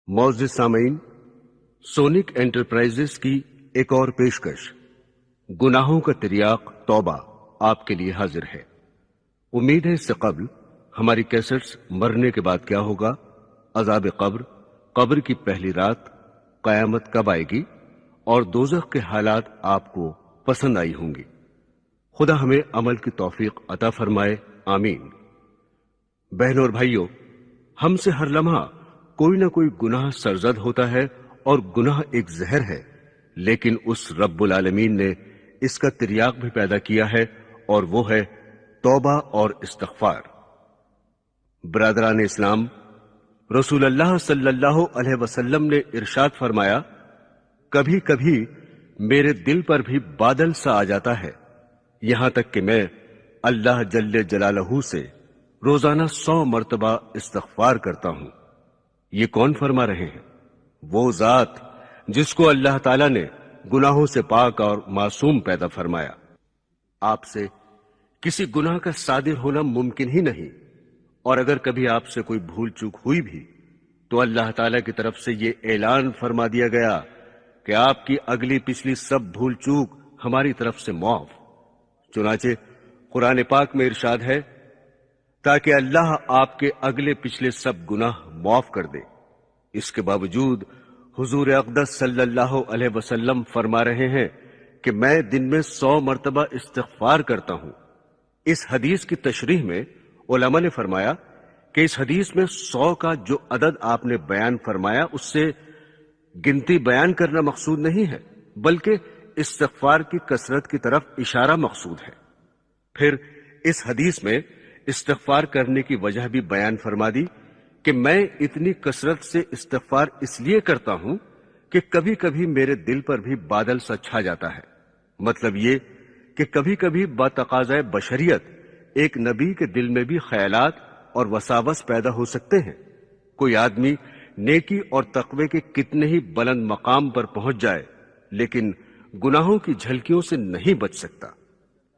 معزز سامعین، sonic enterprises کی ایک اور پیشکش گناہوں کا تریاق توبہ آپ کے لیے حاضر ہے۔ امید ہے اس سے قبل ہماری کیسٹس مرنے کے بعد کیا ہوگا، عذاب قبر، قبر کی پہلی رات، قیامت کب آئے گی اور دوزخ کے حالات آپ کو پسند آئی ہوں گی۔ خدا ہمیں عمل کی توفیق عطا فرمائے، آمین۔ بہنوں اور بھائیوں، ہم سے ہر لمحہ کوئی نہ کوئی گناہ سرزد ہوتا ہے اور گناہ ایک زہر ہے، لیکن اس رب العالمین نے اس کا تریاق بھی پیدا کیا ہے اور وہ ہے توبہ اور استغفار۔ برادران اسلام، رسول اللہ صلی اللہ علیہ وسلم نے ارشاد فرمایا، کبھی کبھی میرے دل پر بھی بادل سا آ جاتا ہے، یہاں تک کہ میں اللہ جل جلالہ سے روزانہ 100 مرتبہ استغفار کرتا ہوں۔ یہ کون فرما رہے ہیں؟ وہ ذات جس کو اللہ تعالیٰ نے گناہوں سے پاک اور معصوم پیدا فرمایا۔ آپ سے کسی گناہ کا صادر ہونا ممکن ہی نہیں، اور اگر کبھی آپ سے کوئی بھول چوک ہوئی بھی تو اللہ تعالیٰ کی طرف سے یہ اعلان فرما دیا گیا کہ آپ کی اگلی پچھلی سب بھول چوک ہماری طرف سے معاف۔ چنانچہ قرآن پاک میں ارشاد ہے، تاکہ اللہ آپ کے اگلے پچھلے سب گناہ معاف کر دے۔ اس کے باوجود حضور اقدس صلی اللہ علیہ وسلم فرما رہے ہیں کہ میں دن میں 100 مرتبہ استغفار کرتا ہوں۔ اس حدیث کی تشریح میں علماء نے فرمایا کہ اس حدیث میں 100 کا جو عدد آپ نے بیان فرمایا اس سے گنتی بیان کرنا مقصود نہیں ہے، بلکہ استغفار کی کثرت کی طرف اشارہ مقصود ہے۔ پھر اس حدیث میں استغفار کرنے کی وجہ بھی بیان فرما دی کہ میں اتنی کثرت سے استغفار اس لیے کرتا ہوں کہ کبھی کبھی میرے دل پر بھی بادل سا چھا جاتا ہے۔ مطلب یہ کہ کبھی کبھی بتقاضۂ بشریت ایک نبی کے دل میں بھی خیالات اور وساوس پیدا ہو سکتے ہیں۔ کوئی آدمی نیکی اور تقوی کے کتنے ہی بلند مقام پر پہنچ جائے لیکن گناہوں کی جھلکیوں سے نہیں بچ سکتا۔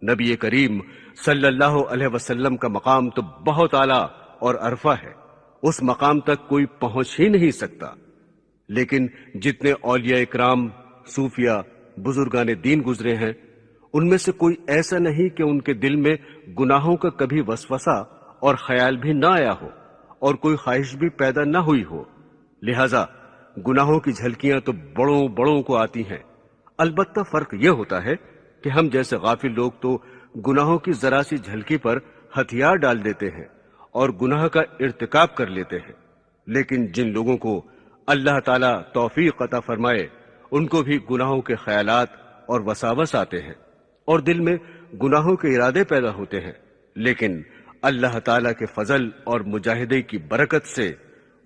نبی کریم صلی اللہ علیہ وسلم کا مقام تو بہت اعلیٰ اور عرفہ ہے، اس مقام تک کوئی پہنچ ہی نہیں سکتا، لیکن جتنے اولیاء اکرام، صوفیاء، بزرگان دین گزرے ہیں، ان میں سے کوئی ایسا نہیں کہ ان کے دل میں گناہوں کا کبھی وسوسہ اور خیال بھی نہ آیا ہو اور کوئی خواہش بھی پیدا نہ ہوئی ہو۔ لہذا گناہوں کی جھلکیاں تو بڑوں بڑوں کو آتی ہیں، البتہ فرق یہ ہوتا ہے کہ ہم جیسے غافل لوگ تو گناہوں کی ذرا سی جھلکی پر ہتھیار ڈال دیتے ہیں اور گناہ کا ارتکاب کر لیتے ہیں، لیکن جن لوگوں کو اللہ تعالیٰ توفیق عطا فرمائے ان کو بھی گناہوں کے خیالات اور وساوس آتے ہیں اور دل میں گناہوں کے ارادے پیدا ہوتے ہیں، لیکن اللہ تعالیٰ کے فضل اور مجاہدے کی برکت سے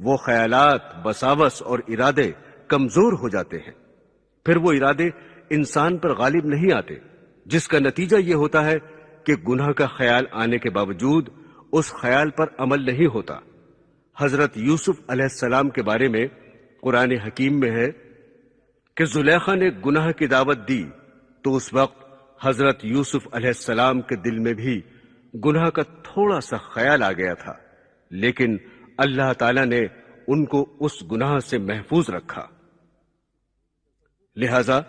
وہ خیالات، وساوس اور ارادے کمزور ہو جاتے ہیں۔ پھر وہ ارادے انسان پر غالب نہیں آتے، جس کا نتیجہ یہ ہوتا ہے کہ گناہ کا خیال آنے کے باوجود اس خیال پر عمل نہیں ہوتا۔ حضرت یوسف علیہ السلام کے بارے میں قرآن حکیم میں ہے کہ زلیخا نے گناہ کی دعوت دی تو اس وقت حضرت یوسف علیہ السلام کے دل میں بھی گناہ کا تھوڑا سا خیال آ گیا تھا، لیکن اللہ تعالیٰ نے ان کو اس گناہ سے محفوظ رکھا۔ لہذا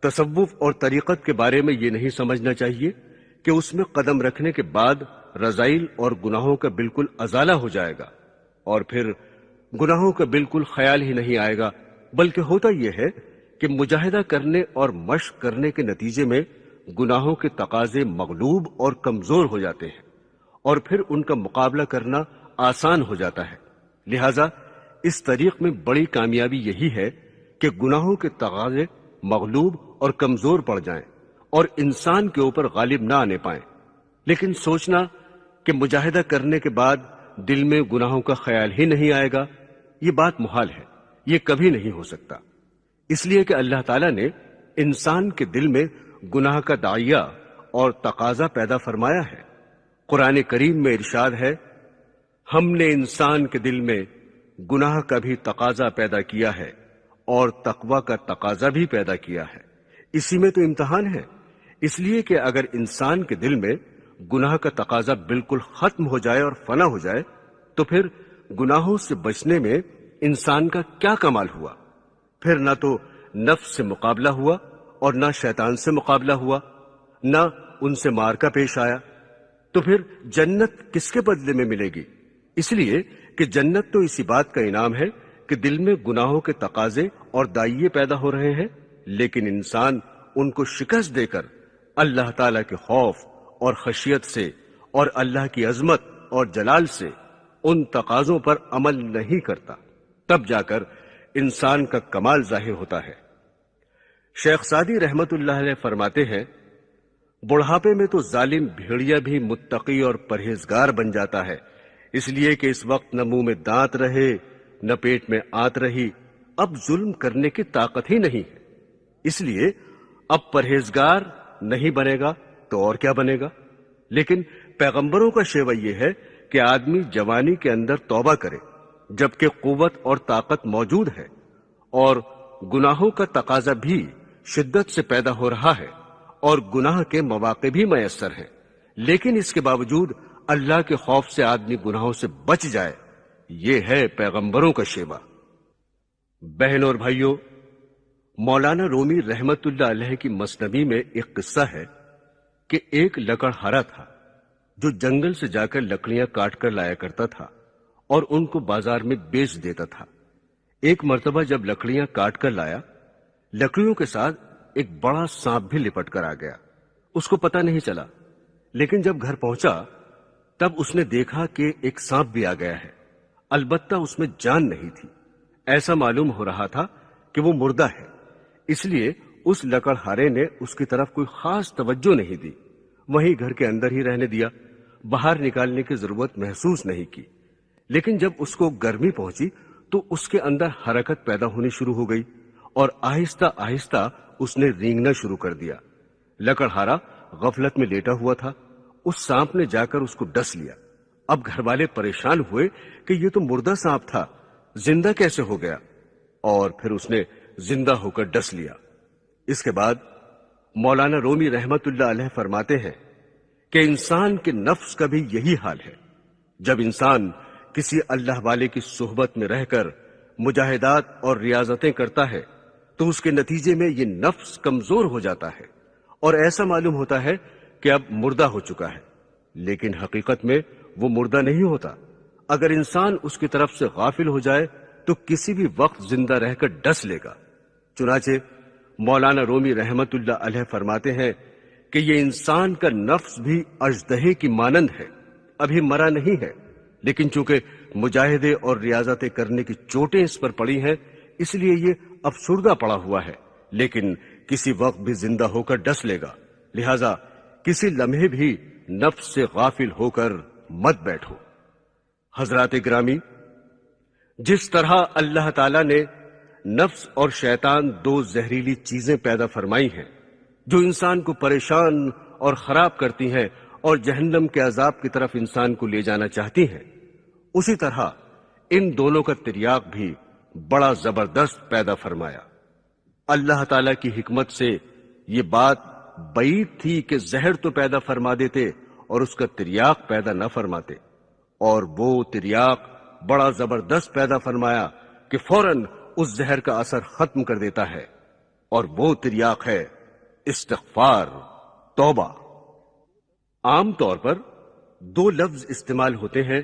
تصوف اور طریقت کے بارے میں یہ نہیں سمجھنا چاہیے کہ اس میں قدم رکھنے کے بعد رذائل اور گناہوں کا بالکل ازالہ ہو جائے گا اور پھر گناہوں کا بالکل خیال ہی نہیں آئے گا، بلکہ ہوتا یہ ہے کہ مجاہدہ کرنے اور مشق کرنے کے نتیجے میں گناہوں کے تقاضے مغلوب اور کمزور ہو جاتے ہیں اور پھر ان کا مقابلہ کرنا آسان ہو جاتا ہے۔ لہذا اس طریق میں بڑی کامیابی یہی ہے کہ گناہوں کے تقاضے مغلوب اور کمزور پڑ جائیں اور انسان کے اوپر غالب نہ آنے پائیں، لیکن سوچنا کہ مجاہدہ کرنے کے بعد دل میں گناہوں کا خیال ہی نہیں آئے گا، یہ بات محال ہے، یہ کبھی نہیں ہو سکتا، اس لیے کہ اللہ تعالیٰ نے انسان کے دل میں گناہ کا داعیہ اور تقاضا پیدا فرمایا ہے۔ قرآن کریم میں ارشاد ہے، ہم نے انسان کے دل میں گناہ کا بھی تقاضا پیدا کیا ہے اور تقوی کا تقاضا بھی پیدا کیا ہے۔ اسی میں تو امتحان ہے، اس لیے کہ اگر انسان کے دل میں گناہ کا تقاضا بالکل ختم ہو جائے اور فنا ہو جائے تو پھر گناہوں سے بچنے میں انسان کا کیا کمال ہوا؟ پھر نہ تو نفس سے مقابلہ ہوا اور نہ شیطان سے مقابلہ ہوا، نہ ان سے معرکہ پیش آیا، تو پھر جنت کس کے بدلے میں ملے گی؟ اس لیے کہ جنت تو اسی بات کا انعام ہے کہ دل میں گناہوں کے تقاضے اور دائیے پیدا ہو رہے ہیں، لیکن انسان ان کو شکست دے کر اللہ تعالی کے خوف اور خشیت سے اور اللہ کی عظمت اور جلال سے ان تقاضوں پر عمل نہیں کرتا، تب جا کر انسان کا کمال ظاہر ہوتا ہے۔ شیخ سعدی رحمت اللہ علیہ فرماتے ہیں، بڑھاپے میں تو ظالم بھیڑیا بھی متقی اور پرہیزگار بن جاتا ہے، اس لیے کہ اس وقت نہ منہ میں دانت رہے نہ پیٹ میں آنت رہی، اب ظلم کرنے کی طاقت ہی نہیں ہے، اس لیے اب پرہیزگار نہیں بنے گا تو اور کیا بنے گا؟ لیکن پیغمبروں کا شیوہ یہ ہے کہ آدمی جوانی کے اندر توبہ کرے جبکہ قوت اور طاقت موجود ہے، اور گناہوں کا تقاضا بھی شدت سے پیدا ہو رہا ہے اور گناہ کے مواقع بھی میسر ہیں، لیکن اس کے باوجود اللہ کے خوف سے آدمی گناہوں سے بچ جائے، یہ ہے پیغمبروں کا شیوہ۔ بہن اور بھائیوں، مولانا رومی رحمت اللہ علیہ کی مثنوی میں ایک قصہ ہے کہ ایک لکڑہارا تھا جو جنگل سے جا کر لکڑیاں کاٹ کر لایا کرتا تھا اور ان کو بازار میں بیچ دیتا تھا۔ ایک مرتبہ جب لکڑیاں کاٹ کر لایا، لکڑیوں کے ساتھ ایک بڑا سانپ بھی لپٹ کر آ گیا۔ اس کو پتہ نہیں چلا، لیکن جب گھر پہنچا تب اس نے دیکھا کہ ایک سانپ بھی آ گیا ہے، البتہ اس میں جان نہیں تھی۔ ایسا معلوم ہو رہا تھا کہ وہ مردہ ہے، اس لیے اس لکڑہارے نے اس کی طرف کوئی خاص توجہ نہیں دی، وہیں گھر کے اندر ہی رہنے دیا، باہر نکالنے کی ضرورت محسوس نہیں کی۔ لیکن جب اس کو گرمی پہنچی تو اس کے اندر حرکت پیدا ہونی شروع ہو گئی اور آہستہ آہستہ اس نے رینگنا شروع کر دیا۔ لکڑہارا غفلت میں لیٹا ہوا تھا، اس سانپ نے جا کر اس کو ڈس لیا۔ اب گھر والے پریشان ہوئے کہ یہ تو مردہ سانپ تھا، زندہ کیسے ہو گیا؟ اور پھر اس نے زندہ ہو کر ڈس لیا۔ اس کے بعد مولانا رومی رحمت اللہ علیہ فرماتے ہیں کہ انسان کے نفس کا بھی یہی حال ہے۔ جب انسان کسی اللہ والے کی صحبت میں رہ کر مجاہدات اور ریاضتیں کرتا ہے تو اس کے نتیجے میں یہ نفس کمزور ہو جاتا ہے اور ایسا معلوم ہوتا ہے کہ اب مردہ ہو چکا ہے، لیکن حقیقت میں وہ مردہ نہیں ہوتا۔ اگر انسان اس کی طرف سے غافل ہو جائے تو کسی بھی وقت زندہ رہ کر ڈس لے گا۔ چنانچہ مولانا رومی رحمت اللہ علیہ فرماتے ہیں کہ یہ انسان کا نفس بھی اژدہے کی مانند ہے، ابھی مرا نہیں ہے، لیکن چونکہ مجاہدے اور ریاضتیں کرنے کی چوٹیں اس پر پڑی ہیں اس لیے یہ افسردہ پڑا ہوا ہے، لیکن کسی وقت بھی زندہ ہو کر ڈس لے گا۔ لہذا کسی لمحے بھی نفس سے غافل ہو کر مت بیٹھو۔ حضرات گرامی، جس طرح اللہ تعالیٰ نے نفس اور شیطان دو زہریلی چیزیں پیدا فرمائی ہیں جو انسان کو پریشان اور خراب کرتی ہیں اور جہنم کے عذاب کی طرف انسان کو لے جانا چاہتی ہیں، اسی طرح ان دونوں کا تریاق بھی بڑا زبردست پیدا فرمایا۔ اللہ تعالیٰ کی حکمت سے یہ بات بعید تھی کہ زہر تو پیدا فرما دیتے اور اس کا تریاق پیدا نہ فرماتے، اور وہ تریاق بڑا زبردست پیدا فرمایا کہ فوراً اس زہر کا اثر ختم کر دیتا ہے، اور وہ تریاق ہے استغفار، توبہ۔ عام طور پر دو لفظ استعمال ہوتے ہیں،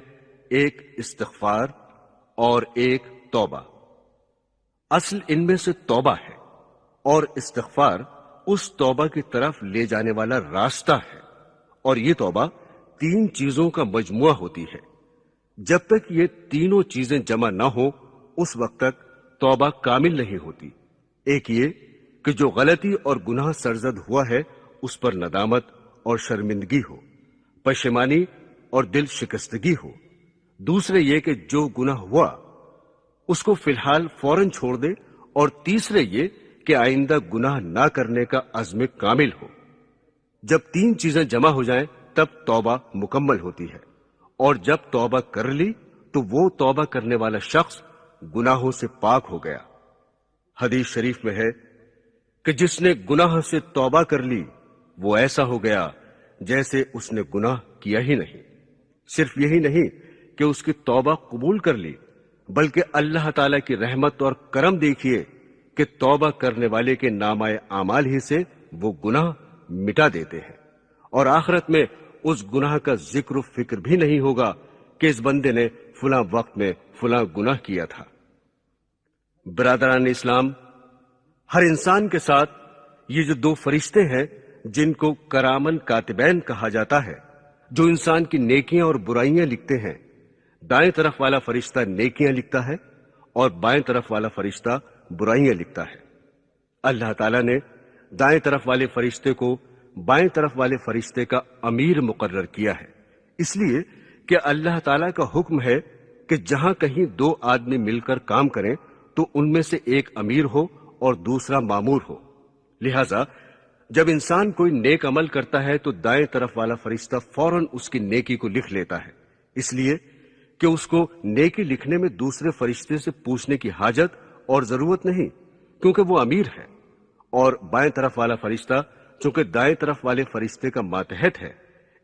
ایک استغفار اور ایک توبہ۔ اصل ان میں سے توبہ ہے اور استغفار اس توبہ کی طرف لے جانے والا راستہ ہے، اور یہ توبہ تین چیزوں کا مجموعہ ہوتی ہے۔ جب تک یہ تینوں چیزیں جمع نہ ہو اس وقت تک توبہ کامل نہیں ہوتی۔ ایک یہ کہ جو غلطی اور گناہ سرزد ہوا ہے اس پر ندامت اور شرمندگی ہو، پشیمانی اور دل شکستگی ہو۔ دوسرے یہ کہ جو گناہ ہوا اس کو فی الحال فوراً چھوڑ دے، اور تیسرے یہ کہ آئندہ گناہ نہ کرنے کا عزم کامل ہو۔ جب تین چیزیں جمع ہو جائیں تب توبہ مکمل ہوتی ہے، اور جب توبہ کر لی تو وہ توبہ کرنے والا شخص گناہوں سے پاک ہو گیا۔ حدیث شریف میں ہے کہ جس نے گناہ سے توبہ کر لی وہ ایسا ہو گیا جیسے اس نے گناہ کیا ہی نہیں۔ صرف یہی نہیں کہ اس کی توبہ قبول کر لی بلکہ اللہ تعالیٰ کی رحمت اور کرم دیکھیے کہ توبہ کرنے والے کے نامہ اعمال ہی سے وہ گناہ مٹا دیتے ہیں، اور آخرت میں اس گناہ کا ذکر و فکر بھی نہیں ہوگا کہ اس بندے نے فلاں وقت میں فلاں گناہ کیا تھا۔ برادران اسلام، ہر انسان کے ساتھ یہ جو دو فرشتے ہیں جن کو کرامن کاتبین کہا جاتا ہے، جو انسان کی نیکیاں اور برائیاں لکھتے ہیں، دائیں طرف والا فرشتہ نیکیاں لکھتا ہے اور بائیں طرف والا فرشتہ برائیاں لکھتا ہے۔ اللہ تعالیٰ نے دائیں طرف والے فرشتے کو بائیں طرف والے فرشتے کا امیر مقرر کیا ہے، اس لیے کہ اللہ تعالیٰ کا حکم ہے کہ جہاں کہیں دو آدمی مل کر کام کریں تو ان میں سے ایک امیر ہو اور دوسرا مامور ہو۔ لہذا جب انسان کوئی نیک عمل کرتا ہے تو دائیں طرف والا فرشتہ فوراً اس کی نیکی کو لکھ لیتا ہے، اس لیے کہ اس کو نیکی لکھنے میں دوسرے فرشتے سے پوچھنے کی حاجت اور ضرورت نہیں، کیونکہ وہ امیر ہے۔ اور بائیں طرف والا فرشتہ چونکہ دائیں طرف والے فرشتے کا ماتحت ہے،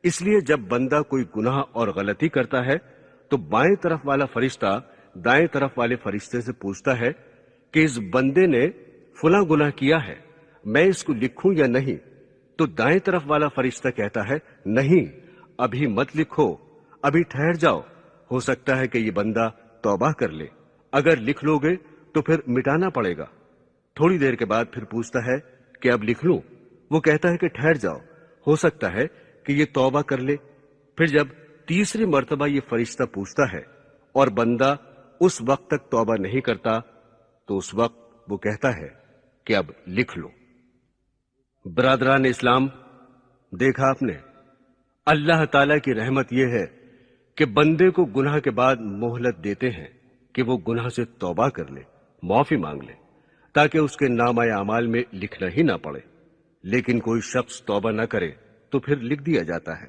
اس لیے جب بندہ کوئی گناہ اور غلطی کرتا ہے تو بائیں طرف والا فرشتہ دائیں طرف والے فرشتے سے پوچھتا ہے کہ اس بندے نے فلاں گناہ کیا ہے، میں اس کو لکھوں یا نہیں؟ تو دائیں طرف والا فرشتہ کہتا ہے نہیں، ابھی مت لکھو، ابھی ٹھہر جاؤ، ہو سکتا ہے کہ یہ بندہ توبہ کر لے، اگر لکھ لو گے تو پھر مٹانا پڑے گا۔ تھوڑی دیر کے بعد پھر پوچھتا ہے کہ اب لکھ لوں؟ وہ کہتا ہے کہ ٹھہر جاؤ، ہو سکتا ہے کہ یہ توبہ کر لے۔ پھر جب تیسری مرتبہ یہ فرشتہ پوچھتا ہے اور بندہ اس وقت تک توبہ نہیں کرتا تو اس وقت وہ کہتا ہے کہ اب لکھ لو۔ برادران اسلام، دیکھا آپ نے، اللہ تعالیٰ کی رحمت یہ ہے کہ بندے کو گناہ کے بعد مہلت دیتے ہیں کہ وہ گناہ سے توبہ کر لے، معافی مانگ لے، تاکہ اس کے نامہ اعمال میں لکھنا ہی نہ پڑے۔ لیکن کوئی شخص توبہ نہ کرے تو پھر لکھ دیا جاتا ہے،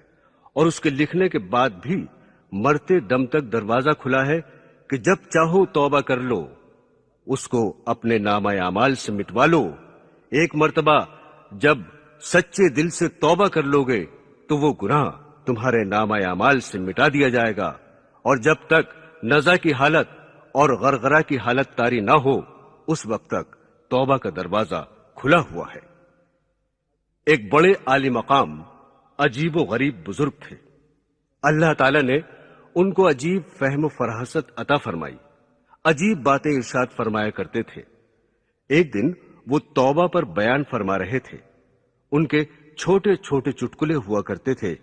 اور اس کے لکھنے کے بعد بھی مرتے دم تک دروازہ کھلا ہے کہ جب چاہو توبہ کر لو، اس کو اپنے نامہ اعمال سے مٹوا لو۔ ایک مرتبہ جب سچے دل سے توبہ کر لو گے تو وہ گناہ تمہارے نامہ اعمال سے مٹا دیا جائے گا، اور جب تک نزع کی حالت اور غرغرہ کی حالت طاری نہ ہو اس وقت تک توبہ کا دروازہ کھلا ہوا ہے۔ ایک بڑے عالی مقام عجیب و غریب بزرگ تھے، اللہ تعالیٰ نے ان کو عجیب فہم و فراست عطا فرمائی، عجیب باتیں ارشاد فرمایا کرتے تھے۔ ایک دن وہ توبہ پر بیان فرما رہے تھے، ان کے چھوٹے چھوٹے چٹکلے ہوا کرتے تھے۔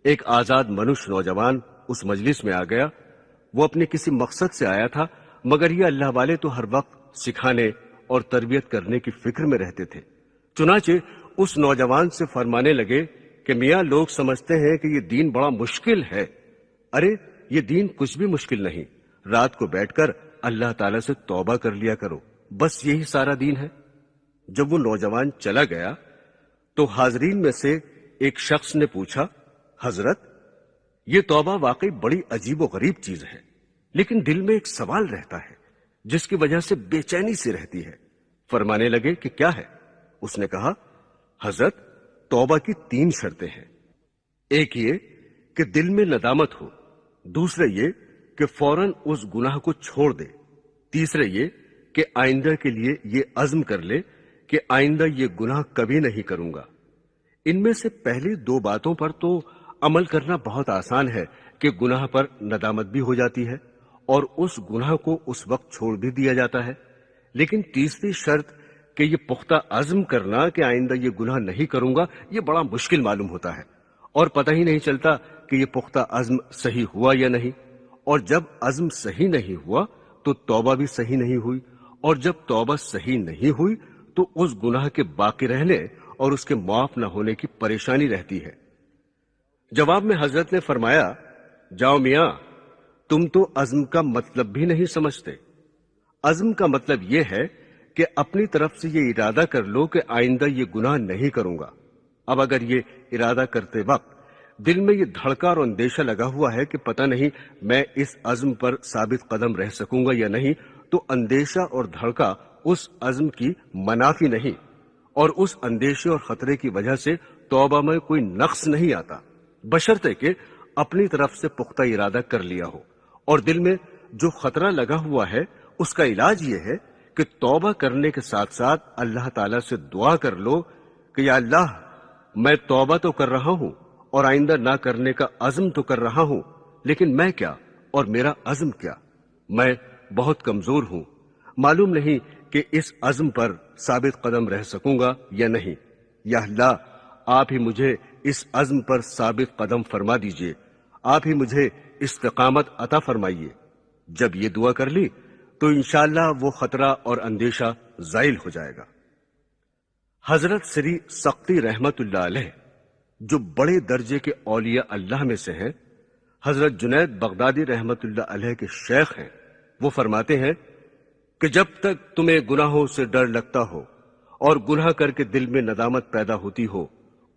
ایک آزاد منش نوجوان اس مجلس میں آ گیا، وہ اپنے کسی مقصد سے آیا تھا، مگر یہ اللہ والے تو ہر وقت سکھانے اور تربیت کرنے کی فکر میں رہتے تھے۔ چنانچہ اس نوجوان سے فرمانے لگے کہ میاں، لوگ سمجھتے ہیں کہ یہ دین بڑا مشکل ہے۔ ارے یہ دین کچھ بھی مشکل نہیں، رات کو بیٹھ کر اللہ تعالیٰ سے توبہ کر لیا کرو، بس یہی سارا دین ہے۔ جب وہ نوجوان چلا گیا تو حاضرین میں سے ایک شخص نے پوچھا، حضرت، یہ توبہ واقعی بڑی عجیب و غریب چیز ہے، لیکن دل میں ایک سوال رہتا ہے جس کی وجہ سے بے چینی سی رہتی ہے۔ فرمانے لگے کہ کیا ہے؟ اس نے کہا، حضرت، توبہ کی 3 شرطیں ہیں۔ ایک یہ کہ دل میں ندامت ہو، دوسرا یہ کہ فوراً اس گناہ کو چھوڑ دے، تیسرا یہ کہ آئندہ کے لیے یہ عزم کر لے کہ آئندہ یہ گناہ کبھی نہیں کروں گا۔ ان میں سے پہلی 2 باتوں پر تو عمل کرنا بہت آسان ہے کہ گناہ پر ندامت بھی ہو جاتی ہے اور اس گناہ کو اس وقت چھوڑ بھی دیا جاتا ہے، لیکن تیسری شرط کہ یہ پختہ عزم کرنا کہ آئندہ یہ گناہ نہیں کروں گا، یہ بڑا مشکل معلوم ہوتا ہے، اور پتہ ہی نہیں چلتا کہ یہ پختہ عزم صحیح ہوا یا نہیں، اور جب عزم صحیح نہیں ہوا تو توبہ بھی صحیح نہیں ہوئی، اور جب توبہ صحیح نہیں ہوئی تو اس گناہ کے باقی رہنے اور اس کے معاف نہ ہونے کی پریشانی رہتی ہے۔ جواب میں حضرت نے فرمایا، جاؤ میاں، تم تو عزم کا مطلب بھی نہیں سمجھتے۔ عزم کا مطلب یہ ہے کہ اپنی طرف سے یہ ارادہ کر لو کہ آئندہ یہ گناہ نہیں کروں گا۔ اب اگر یہ ارادہ کرتے وقت دل میں یہ دھڑکا اور اندیشہ لگا ہوا ہے کہ پتہ نہیں میں اس عزم پر ثابت قدم رہ سکوں گا یا نہیں، تو اندیشہ اور دھڑکا اس عزم کی منافی نہیں، اور اس اندیشے اور خطرے کی وجہ سے توبہ میں کوئی نقص نہیں آتا، بشرطے کہ اپنی طرف سے پختہ ارادہ کر لیا ہو اور دل میں جو خطرہ لگا ہوا ہے اس کا علاج یہ ہے کہ توبہ کرنے کے ساتھ ساتھ اللہ تعالیٰ سے دعا کر لو کہ یا اللہ، میں توبہ تو کر رہا ہوں اور آئندہ نہ کرنے کا عزم تو کر رہا ہوں، لیکن میں کیا اور میرا عزم کیا؟ میں بہت کمزور ہوں، معلوم نہیں کہ اس عزم پر ثابت قدم رہ سکوں گا یا نہیں۔ یا اللہ، آپ ہی مجھے اس عزم پر ثابت قدم فرما دیجئے، آپ ہی مجھے استقامت عطا فرمائیے۔ جب یہ دعا کر لی تو انشاءاللہ وہ خطرہ اور اندیشہ زائل ہو جائے گا۔ حضرت سری سقطی رحمت اللہ علیہ، جو بڑے درجے کے اولیاء اللہ میں سے ہیں، حضرت جنید بغدادی رحمت اللہ علیہ کے شیخ ہیں، وہ فرماتے ہیں کہ جب تک تمہیں گناہوں سے ڈر لگتا ہو اور گناہ کر کے دل میں ندامت پیدا ہوتی ہو،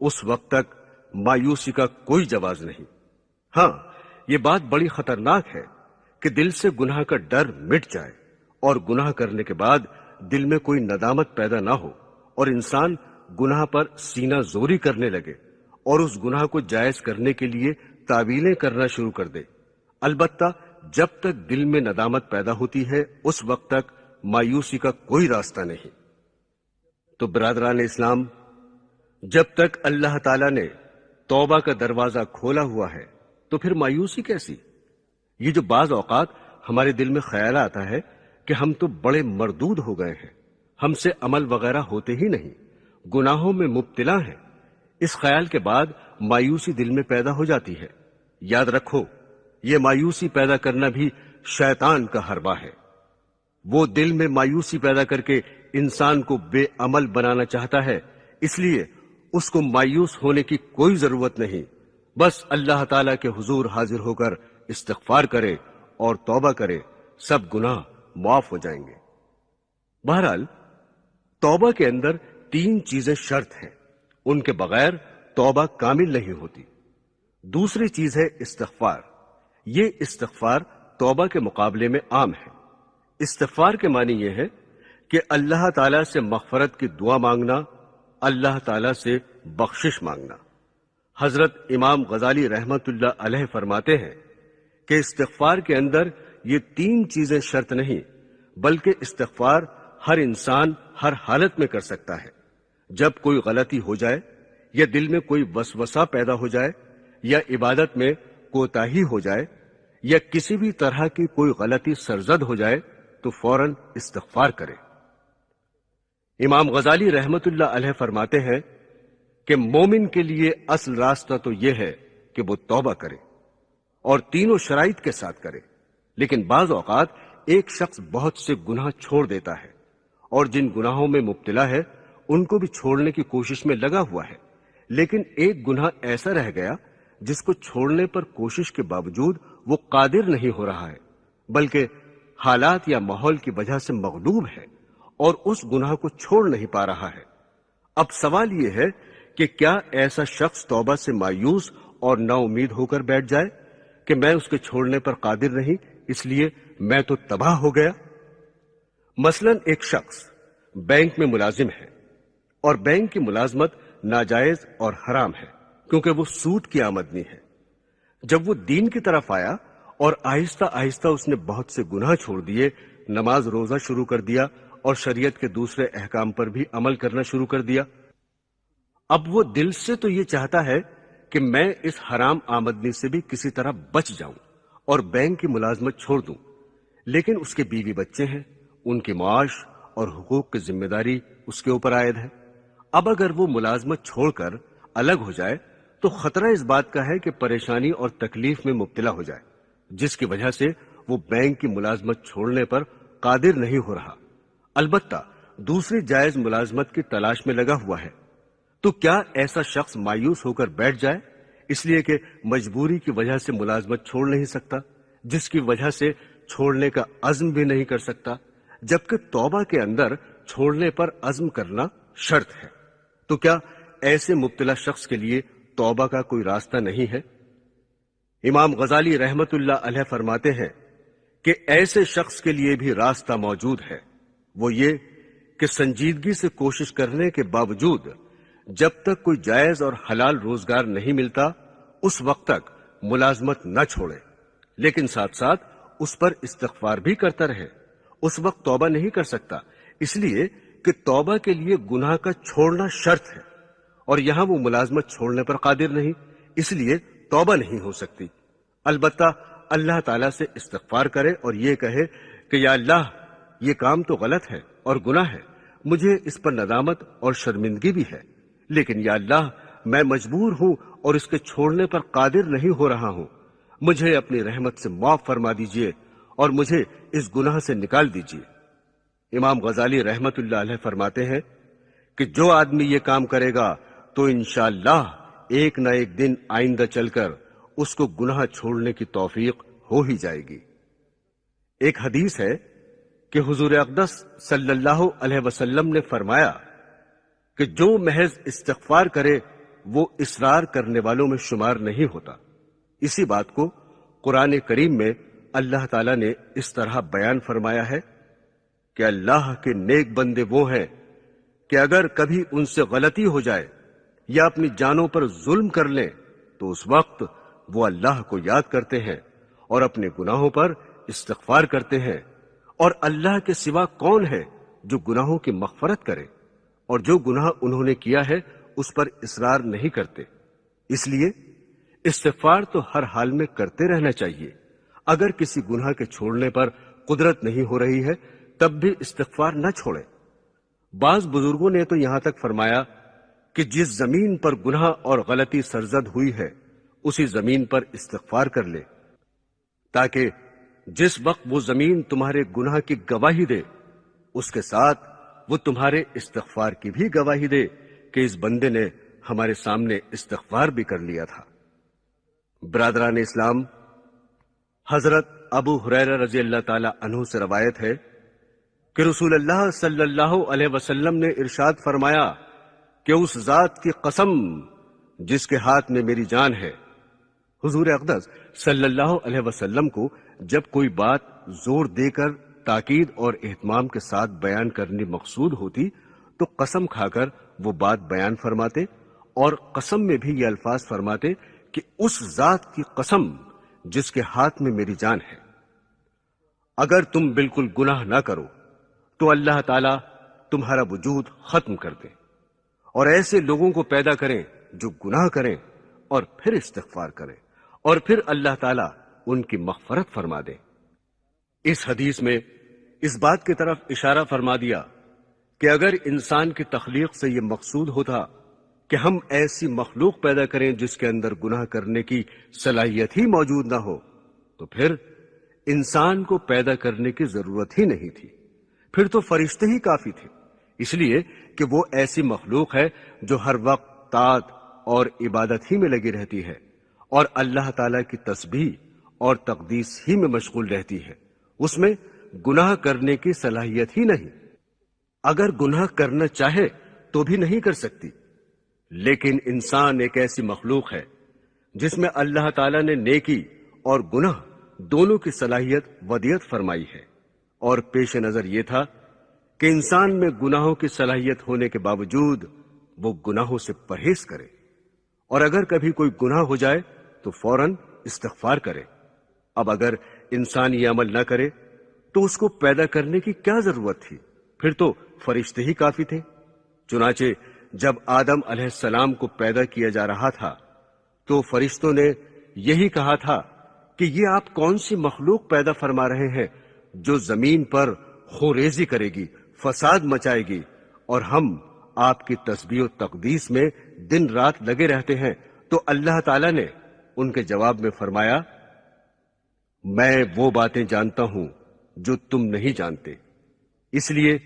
اس وقت تک مایوسی کا کوئی جواز نہیں۔ ہاں، یہ بات بڑی خطرناک ہے کہ دل سے گناہ کا ڈر مٹ جائے اور گناہ کرنے کے بعد دل میں کوئی ندامت پیدا نہ ہو اور انسان گناہ پر سینہ زوری کرنے لگے اور اس گناہ کو جائز کرنے کے لیے تعویلیں کرنا شروع کر دے۔ البتہ جب تک دل میں ندامت پیدا ہوتی ہے اس وقت تک مایوسی کا کوئی راستہ نہیں۔ تو برادران اسلام، جب تک اللہ تعالیٰ نے توبہ کا دروازہ کھولا ہوا ہے تو پھر مایوسی کیسی؟ یہ جو بعض اوقات ہمارے دل میں خیال آتا ہے کہ ہم تو بڑے مردود ہو گئے ہیں، ہم سے عمل وغیرہ ہوتے ہی نہیں، گناہوں میں مبتلا ہیں، اس خیال کے بعد مایوسی دل میں پیدا ہو جاتی ہے۔ یاد رکھو، یہ مایوسی پیدا کرنا بھی شیطان کا حربہ ہے۔ وہ دل میں مایوسی پیدا کر کے انسان کو بے عمل بنانا چاہتا ہے، اس لیے اس کو مایوس ہونے کی کوئی ضرورت نہیں، بس اللہ تعالیٰ کے حضور حاضر ہو کر استغفار کرے اور توبہ کرے، سب گناہ معاف ہو جائیں گے۔ بہرحال توبہ کے اندر 3 چیزیں شرط ہیں، ان کے بغیر توبہ کامل نہیں ہوتی۔ دوسری چیز ہے استغفار۔ یہ استغفار توبہ کے مقابلے میں عام ہے۔ استغفار کے معنی یہ ہے کہ اللہ تعالیٰ سے مغفرت کی دعا مانگنا، اللہ تعالیٰ سے بخشش مانگنا۔ حضرت امام غزالی رحمت اللہ علیہ فرماتے ہیں کہ استغفار کے اندر یہ 3 چیزیں شرط نہیں، بلکہ استغفار ہر انسان ہر حالت میں کر سکتا ہے۔ جب کوئی غلطی ہو جائے یا دل میں کوئی وسوسہ پیدا ہو جائے یا عبادت میں کوتاہی ہو جائے یا کسی بھی طرح کی کوئی غلطی سرزد ہو جائے تو فوراً استغفار کرے۔ امام غزالی رحمت اللہ علیہ فرماتے ہیں کہ مومن کے لیے اصل راستہ تو یہ ہے کہ وہ توبہ کرے اور تینوں شرائط کے ساتھ کرے، لیکن بعض اوقات ایک شخص بہت سے گناہ چھوڑ دیتا ہے اور جن گناہوں میں مبتلا ہے ان کو بھی چھوڑنے کی کوشش میں لگا ہوا ہے، لیکن ایک گناہ ایسا رہ گیا جس کو چھوڑنے پر کوشش کے باوجود وہ قادر نہیں ہو رہا ہے، بلکہ حالات یا ماحول کی وجہ سے مغلوب ہے اور اس گناہ کو چھوڑ نہیں پا رہا ہے۔ اب سوال یہ ہے کہ کیا ایسا شخص توبہ سے مایوس اور نا امید ہو کر بیٹھ جائے کہ میں اس کے چھوڑنے پر قادر نہیں، اس لیے میں تو تباہ ہو گیا؟ مثلا ایک شخص بینک میں ملازم ہے اور بینک کی ملازمت ناجائز اور حرام ہے کیونکہ وہ سود کی آمدنی ہے۔ جب وہ دین کی طرف آیا اور آہستہ آہستہ اس نے بہت سے گناہ چھوڑ دیے، نماز روزہ شروع کر دیا اور شریعت کے دوسرے احکام پر بھی عمل کرنا شروع کر دیا، اب وہ دل سے تو یہ چاہتا ہے کہ میں اس حرام آمدنی سے بھی کسی طرح بچ جاؤں اور بینک کی ملازمت چھوڑ دوں، لیکن اس کے بیوی بچے ہیں، ان کے معاش اور حقوق کی ذمہ داری اس کے اوپر عائد ہے۔ اب اگر وہ ملازمت چھوڑ کر الگ ہو جائے تو خطرہ اس بات کا ہے کہ پریشانی اور تکلیف میں مبتلا ہو جائے، جس کی وجہ سے وہ بینک کی ملازمت چھوڑنے پر قادر نہیں ہو رہا، البتہ دوسری جائز ملازمت کی تلاش میں لگا ہوا ہے۔ تو کیا ایسا شخص مایوس ہو کر بیٹھ جائے اس لیے کہ مجبوری کی وجہ سے ملازمت چھوڑ نہیں سکتا، جس کی وجہ سے چھوڑنے کا عزم بھی نہیں کر سکتا، جبکہ توبہ کے اندر چھوڑنے پر عزم کرنا شرط ہے؟ تو کیا ایسے مبتلا شخص کے لیے توبہ کا کوئی راستہ نہیں ہے؟ امام غزالی رحمت اللہ علیہ فرماتے ہیں کہ ایسے شخص کے لیے بھی راستہ موجود ہے، وہ یہ کہ سنجیدگی سے کوشش کرنے کے باوجود جب تک کوئی جائز اور حلال روزگار نہیں ملتا اس وقت تک ملازمت نہ چھوڑے، لیکن ساتھ ساتھ اس پر استغفار بھی کرتا رہے، اس وقت توبہ نہیں کر سکتا، اس لیے کہ توبہ کے لیے گناہ کا چھوڑنا شرط ہے، اور یہاں وہ ملازمت چھوڑنے پر قادر نہیں، اس لیے توبہ نہیں ہو سکتی۔ البتہ اللہ تعالیٰ سے استغفار کرے اور یہ کہے کہ یا اللہ، یہ کام تو غلط ہے اور گناہ ہے، مجھے اس پر ندامت اور شرمندگی بھی ہے، لیکن یا اللہ میں مجبور ہوں اور اس کے چھوڑنے پر قادر نہیں ہو رہا ہوں، مجھے اپنی رحمت سے معاف فرما دیجئے اور مجھے اس گناہ سے نکال دیجئے۔ امام غزالی رحمت اللہ علیہ فرماتے ہیں کہ جو آدمی یہ کام کرے گا تو انشاءاللہ ایک نہ ایک دن آئندہ چل کر اس کو گناہ چھوڑنے کی توفیق ہو ہی جائے گی۔ ایک حدیث ہے کہ حضور اقدس صلی اللہ علیہ وسلم نے فرمایا کہ جو محض استغفار کرے وہ اصرار کرنے والوں میں شمار نہیں ہوتا۔ اسی بات کو قرآن کریم میں اللہ تعالیٰ نے اس طرح بیان فرمایا ہے کہ اللہ کے نیک بندے وہ ہیں کہ اگر کبھی ان سے غلطی ہو جائے یا اپنی جانوں پر ظلم کر لیں تو اس وقت وہ اللہ کو یاد کرتے ہیں اور اپنے گناہوں پر استغفار کرتے ہیں، اور اللہ کے سوا کون ہے جو گناہوں کی مغفرت کرے، اور جو گناہ انہوں نے کیا ہے اس پر اصرار نہیں کرتے۔ اس لیے استغفار تو ہر حال میں کرتے رہنا چاہیے۔ اگر کسی گناہ کے چھوڑنے پر قدرت نہیں ہو رہی ہے تب بھی استغفار نہ چھوڑے۔ بعض بزرگوں نے تو یہاں تک فرمایا کہ جس زمین پر گناہ اور غلطی سرزد ہوئی ہے اسی زمین پر استغفار کر لے، تاکہ جس وقت وہ زمین تمہارے گناہ کی گواہی دے اس کے ساتھ وہ تمہارے استغفار کی بھی گواہی دے کہ اس بندے نے ہمارے سامنے استغفار بھی کر لیا تھا۔ برادران اسلام، حضرت ابو ہریرہ رضی اللہ تعالی عنہ سے روایت ہے کہ رسول اللہ صلی اللہ علیہ وسلم نے ارشاد فرمایا کہ اس ذات کی قسم جس کے ہاتھ میں میری جان ہے۔ حضور اقدس صلی اللہ علیہ وسلم کو جب کوئی بات زور دے کر تاکید اور اہتمام کے ساتھ بیان کرنی مقصود ہوتی تو قسم کھا کر وہ بات بیان فرماتے، اور قسم میں بھی یہ الفاظ فرماتے کہ اس ذات کی قسم جس کے ہاتھ میں میری جان ہے۔ اگر تم بالکل گناہ نہ کرو تو اللہ تعالیٰ تمہارا وجود ختم کر دے اور ایسے لوگوں کو پیدا کریں جو گناہ کریں اور پھر استغفار کریں، اور پھر اللہ تعالیٰ ان کی مغفرت فرما دے۔ اس حدیث میں اس بات کی طرف اشارہ فرما دیا کہ اگر انسان کی تخلیق سے یہ مقصود ہوتا کہ ہم ایسی مخلوق پیدا کریں جس کے اندر گناہ کرنے کی صلاحیت ہی موجود نہ ہو تو پھر انسان کو پیدا کرنے کی ضرورت ہی نہیں تھی، پھر تو فرشتے ہی کافی تھے، اس لیے کہ وہ ایسی مخلوق ہے جو ہر وقت طاعت اور عبادت ہی میں لگی رہتی ہے اور اللہ تعالیٰ کی تسبیح اور تقدیس ہی میں مشغول رہتی ہے، اس میں گناہ کرنے کی صلاحیت ہی نہیں۔ اگر گناہ کرنا چاہے تو بھی نہیں کر سکتی، لیکن انسان ایک ایسی مخلوق ہے جس میں اللہ تعالیٰ نے نیکی اور گناہ دونوں کی صلاحیت ودیعت فرمائی ہے، اور پیش نظر یہ تھا کہ انسان میں گناہوں کی صلاحیت ہونے کے باوجود وہ گناہوں سے پرہیز کرے، اور اگر کبھی کوئی گناہ ہو جائے تو فوراً استغفار کرے۔ اب اگر انسان یہ عمل نہ کرے تو اس کو پیدا کرنے کی کیا ضرورت تھی؟ پھر تو فرشتے ہی کافی تھے۔ چنانچہ جب آدم علیہ السلام کو پیدا کیا جا رہا تھا تو فرشتوں نے یہی کہا تھا کہ یہ آپ کون سی مخلوق پیدا فرما رہے ہیں جو زمین پر خوریزی کرے گی، فساد مچائے گی، اور ہم آپ کی تسبیح و تقدیس میں دن رات لگے رہتے ہیں۔ تو اللہ تعالیٰ نے ان کے جواب میں فرمایا، میں وہ باتیں جانتا ہوں جو تم نہیں جانتے، اس لیے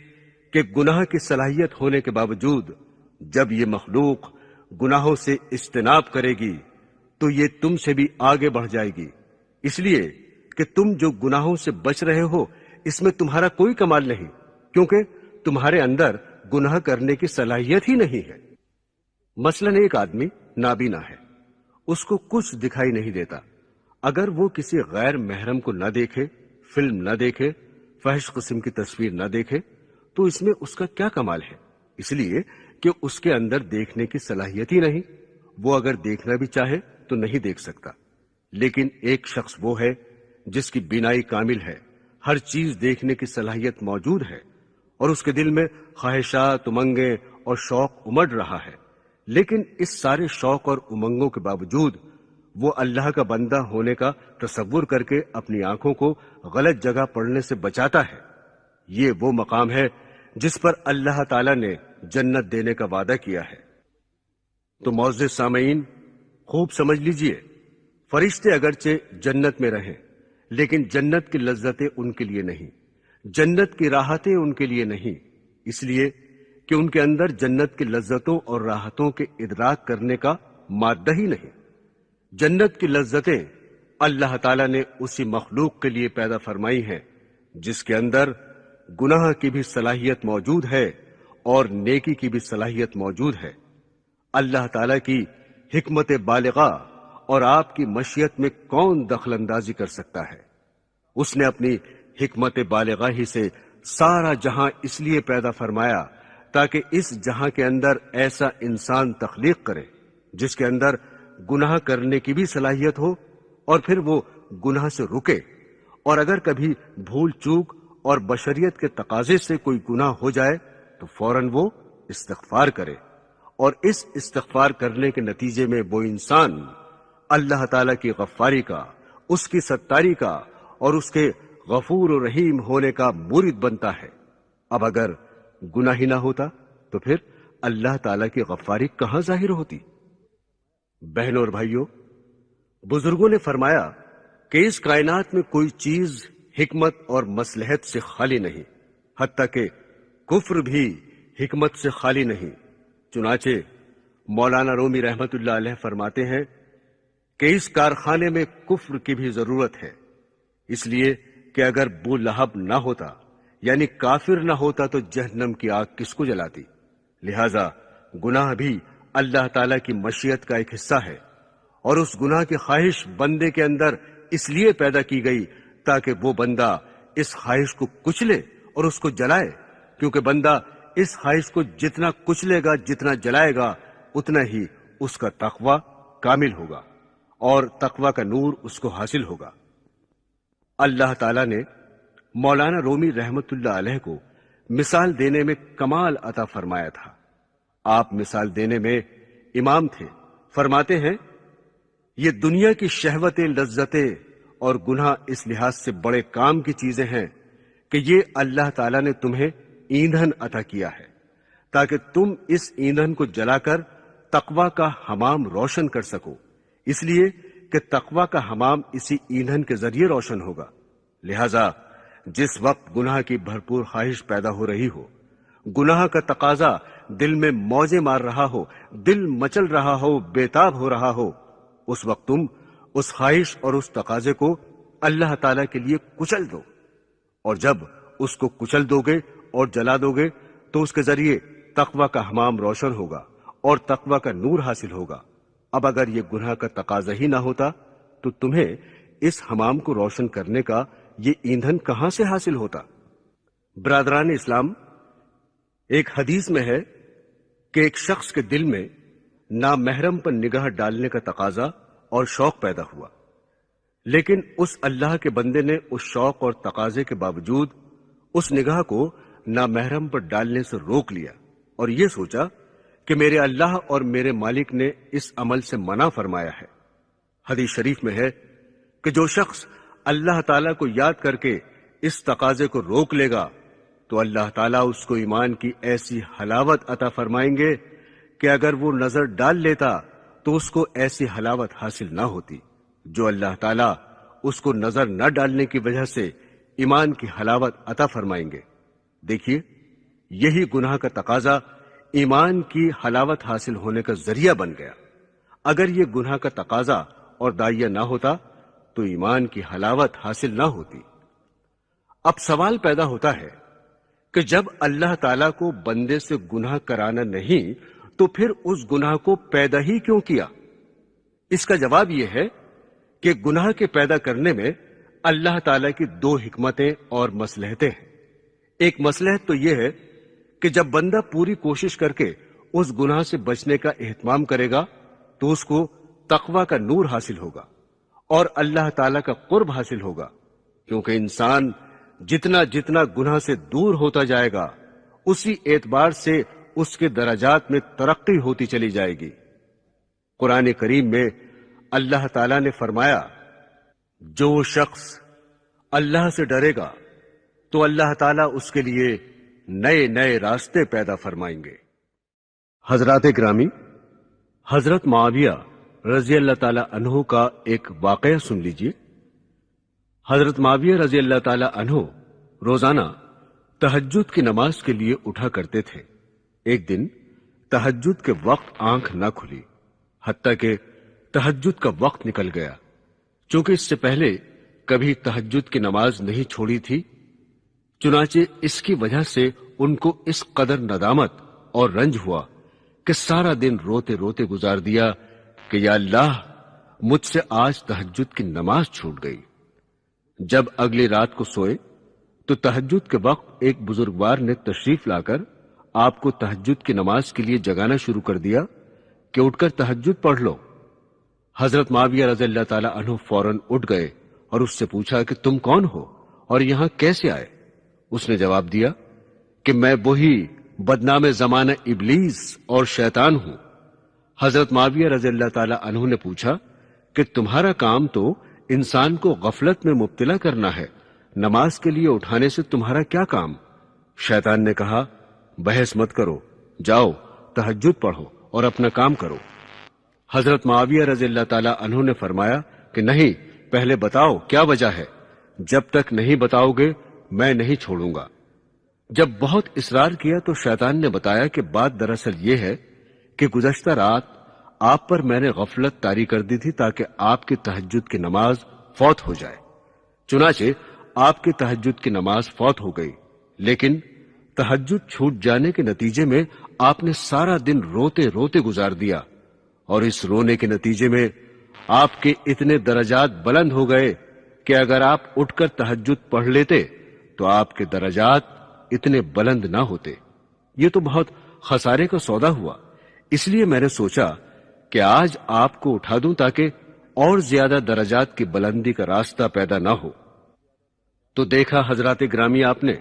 کہ گناہ کی صلاحیت ہونے کے باوجود جب یہ مخلوق گناہوں سے اجتناب کرے گی تو یہ تم سے بھی آگے بڑھ جائے گی، اس لیے کہ تم جو گناہوں سے بچ رہے ہو اس میں تمہارا کوئی کمال نہیں، کیونکہ تمہارے اندر گناہ کرنے کی صلاحیت ہی نہیں ہے۔ مثلاً ایک آدمی نابینا ہے، اس کو کچھ دکھائی نہیں دیتا، اگر وہ کسی غیر محرم کو نہ دیکھے، فلم نہ دیکھے، فحش قسم کی تصویر نہ دیکھے تو اس میں اس کا کیا کمال ہے؟ اس لیے کہ اس کے اندر دیکھنے کی صلاحیت ہی نہیں، وہ اگر دیکھنا بھی چاہے تو نہیں دیکھ سکتا۔ لیکن ایک شخص وہ ہے جس کی بینائی کامل ہے، ہر چیز دیکھنے کی صلاحیت موجود ہے، اور اس کے دل میں خواہشات، امنگیں اور شوق امڑ رہا ہے، لیکن اس سارے شوق اور امنگوں کے باوجود وہ اللہ کا بندہ ہونے کا تصور کر کے اپنی آنکھوں کو غلط جگہ پڑنے سے بچاتا ہے۔ یہ وہ مقام ہے جس پر اللہ تعالی نے جنت دینے کا وعدہ کیا ہے۔ تو معزز سامعین، خوب سمجھ لیجئے، فرشتے اگرچہ جنت میں رہیں لیکن جنت کی لذتیں ان کے لیے نہیں، جنت کی راحتیں ان کے لیے نہیں، اس لیے کہ ان کے اندر جنت کی لذتوں اور راحتوں کے ادراک کرنے کا مادہ ہی نہیں۔ جنت کی لذتیں اللہ تعالیٰ نے اسی مخلوق کے لیے پیدا فرمائی ہیں جس کے اندر گناہ کی بھی صلاحیت موجود ہے اور نیکی کی بھی صلاحیت موجود ہے۔ اللہ تعالیٰ کی حکمت بالغہ اور آپ کی مشیت میں کون دخل اندازی کر سکتا ہے؟ اس نے اپنی حکمت بالغہ ہی سے سارا جہاں اس لیے پیدا فرمایا تاکہ اس جہاں کے اندر ایسا انسان تخلیق کرے جس کے اندر گناہ کرنے کی بھی صلاحیت ہو، اور پھر وہ گناہ سے رکے، اور اگر کبھی بھول چوک اور بشریت کے تقاضے سے کوئی گناہ ہو جائے تو فوراً وہ استغفار کرے، اور اس استغفار کرنے کے نتیجے میں وہ انسان اللہ تعالیٰ کی غفاری کا، اس کی ستاری کا اور اس کے غفور و رحیم ہونے کا مرید بنتا ہے۔ اب اگر گناہ ہی نہ ہوتا تو پھر اللہ تعالیٰ کی غفاری کہاں ظاہر ہوتی؟ بہنوں اور بھائیوں، بزرگوں نے فرمایا کہ اس کائنات میں کوئی چیز حکمت اور مصلحت سے خالی نہیں، حتیٰ کہ کفر بھی حکمت سے خالی نہیں۔ چنانچہ مولانا رومی رحمت اللہ علیہ فرماتے ہیں کہ اس کارخانے میں کفر کی بھی ضرورت ہے، اس لیے کہ اگر بو لہب نہ ہوتا یعنی کافر نہ ہوتا تو جہنم کی آگ کس کو جلاتی؟ لہذا گناہ بھی اللہ تعالیٰ کی مشیت کا ایک حصہ ہے، اور اس گناہ کی خواہش بندے کے اندر اس لیے پیدا کی گئی تاکہ وہ بندہ اس خواہش کو کچلے اور اس کو جلائے، کیونکہ بندہ اس خواہش کو جتنا کچلے گا، جتنا جلائے گا، اتنا ہی اس کا تقوی کامل ہوگا اور تقوی کا نور اس کو حاصل ہوگا۔ اللہ تعالیٰ نے مولانا رومی رحمت اللہ علیہ کو مثال دینے میں کمال عطا فرمایا تھا۔ آپ مثال دینے میں امام تھے۔ فرماتے ہیں یہ دنیا کی شہوتیں، لذتیں اور گناہ اس لحاظ سے بڑے کام کی چیزیں ہیں کہ یہ اللہ تعالیٰ نے تمہیں ایندھن عطا کیا ہے تاکہ تم اس ایندھن کو جلا کر تقوی کا حمام روشن کر سکو، اس لیے کہ تقوی کا حمام اسی ایندھن کے ذریعے روشن ہوگا۔ لہذا جس وقت گناہ کی بھرپور خواہش پیدا ہو رہی ہو، گناہ کا تقاضا دل میں موجیں مار رہا ہو، دل مچل رہا ہو، بےتاب ہو رہا ہو، اس وقت تم اس خواہش اور اس تقاضے کو اللہ تعالیٰ کے لیے کچل دو، اور جب اس کو کچل دو گے اور جلا دو گے تو اس کے ذریعے تقوی کا حمام روشن ہوگا اور تقوی کا نور حاصل ہوگا۔ اب اگر یہ گناہ کا تقاضا ہی نہ ہوتا تو تمہیں اس حمام کو روشن کرنے کا یہ ایندھن کہاں سے حاصل ہوتا؟ برادران اسلام، ایک حدیث میں ہے کہ ایک شخص کے دل میں نامحرم پر نگاہ ڈالنے کا تقاضا اور شوق پیدا ہوا، لیکن اس اللہ کے بندے نے اس شوق اور تقاضے کے باوجود اس نگاہ کو نامحرم پر ڈالنے سے روک لیا اور یہ سوچا کہ میرے اللہ اور میرے مالک نے اس عمل سے منع فرمایا ہے۔ حدیث شریف میں ہے کہ جو شخص اللہ تعالیٰ کو یاد کر کے اس تقاضے کو روک لے گا تو اللہ تعالیٰ اس کو ایمان کی ایسی حلاوت عطا فرمائیں گے کہ اگر وہ نظر ڈال لیتا تو اس کو ایسی حلاوت حاصل نہ ہوتی جو اللہ تعالیٰ اس کو نظر نہ ڈالنے کی وجہ سے ایمان کی حلاوت عطا فرمائیں گے۔ دیکھیے، یہی گناہ کا تقاضا ایمان کی حلاوت حاصل ہونے کا ذریعہ بن گیا۔ اگر یہ گناہ کا تقاضا اور داعیہ نہ ہوتا تو ایمان کی حلاوت حاصل نہ ہوتی۔ اب سوال پیدا ہوتا ہے کہ جب اللہ تعالیٰ کو بندے سے گناہ کرانا نہیں تو پھر اس گناہ کو پیدا ہی کیوں کیا؟ اس کا جواب یہ ہے کہ گناہ کے پیدا کرنے میں اللہ تعالیٰ کی دو حکمتیں اور مصلحتیں ہیں۔ ایک مصلحت تو یہ ہے کہ جب بندہ پوری کوشش کر کے اس گناہ سے بچنے کا اہتمام کرے گا تو اس کو تقوی کا نور حاصل ہوگا، اور اللہ تعالیٰ کا قرب حاصل ہوگا، کیونکہ انسان جتنا جتنا گناہ سے دور ہوتا جائے گا اسی اعتبار سے اس کے درجات میں ترقی ہوتی چلی جائے گی۔ قرآن کریم میں اللہ تعالیٰ نے فرمایا، جو شخص اللہ سے ڈرے گا تو اللہ تعالیٰ اس کے لیے نئے نئے راستے پیدا فرمائیں گے۔ حضرات گرامی، حضرت معاویہ رضی اللہ تعالی عنہ کا ایک واقعہ سن لیجئے۔ حضرت معاویہ رضی اللہ تعالی عنہ روزانہ تہجد کی نماز کے لیے اٹھا کرتے تھے۔ ایک دن تہجد کے وقت آنکھ نہ کھلی، حتیٰ کہ تہجد کا وقت نکل گیا۔ چونکہ اس سے پہلے کبھی تہجد کی نماز نہیں چھوڑی تھی، چنانچہ اس کی وجہ سے ان کو اس قدر ندامت اور رنج ہوا کہ سارا دن روتے روتے گزار دیا کہ یا اللہ، مجھ سے آج تہجد کی نماز چھوٹ گئی۔ جب اگلی رات کو سوئے تو تہجد کے وقت ایک بزرگوار نے تشریف لا کر آپ کو تہجد کی نماز کے لیے جگانا شروع کر دیا کہ اٹھ کر تہجد پڑھ لو۔ حضرت معاویہ رضی اللہ تعالی عنہ فوراً اٹھ گئے اور اس سے پوچھا کہ تم کون ہو اور یہاں کیسے آئے؟ اس نے جواب دیا کہ میں وہی بدنام زمانہ ابلیس اور شیطان ہوں۔ حضرت معاویہ رضی اللہ تعالی عنہ نے پوچھا کہ تمہارا کام تو انسان کو غفلت میں مبتلا کرنا ہے، نماز کے لیے اٹھانے سے تمہارا کیا کام؟ شیطان نے کہا، بحث مت کرو، جاؤ تہجد پڑھو اور اپنا کام کرو۔ حضرت معاویہ رضی اللہ تعالی عنہ نے فرمایا کہ نہیں، پہلے بتاؤ کیا وجہ ہے؟ جب تک نہیں بتاؤ گے میں نہیں چھوڑوں گا۔ جب بہت اصرار کیا تو شیطان نے بتایا کہ بات دراصل یہ ہے کہ گزشتہ رات آپ پر میں نے غفلت طاری کر دی تھی تاکہ آپ کی تہجد کی نماز فوت ہو جائے۔ چنانچہ آپ کی تہجد کی نماز فوت ہو گئی، لیکن تہجد چھوٹ جانے کے نتیجے میں آپ نے سارا دن روتے روتے گزار دیا، اور اس رونے کے نتیجے میں آپ کے اتنے درجات بلند ہو گئے کہ اگر آپ اٹھ کر تہجد پڑھ لیتے تو آپ کے درجات اتنے بلند نہ ہوتے۔ یہ تو بہت خسارے کا سودا ہوا، اس لیے میں نے سوچا کہ آج آپ کو اٹھا دوں تاکہ اور زیادہ درجات کی بلندی کا راستہ پیدا نہ ہو۔ تو دیکھا حضرات گرامی آپ نے،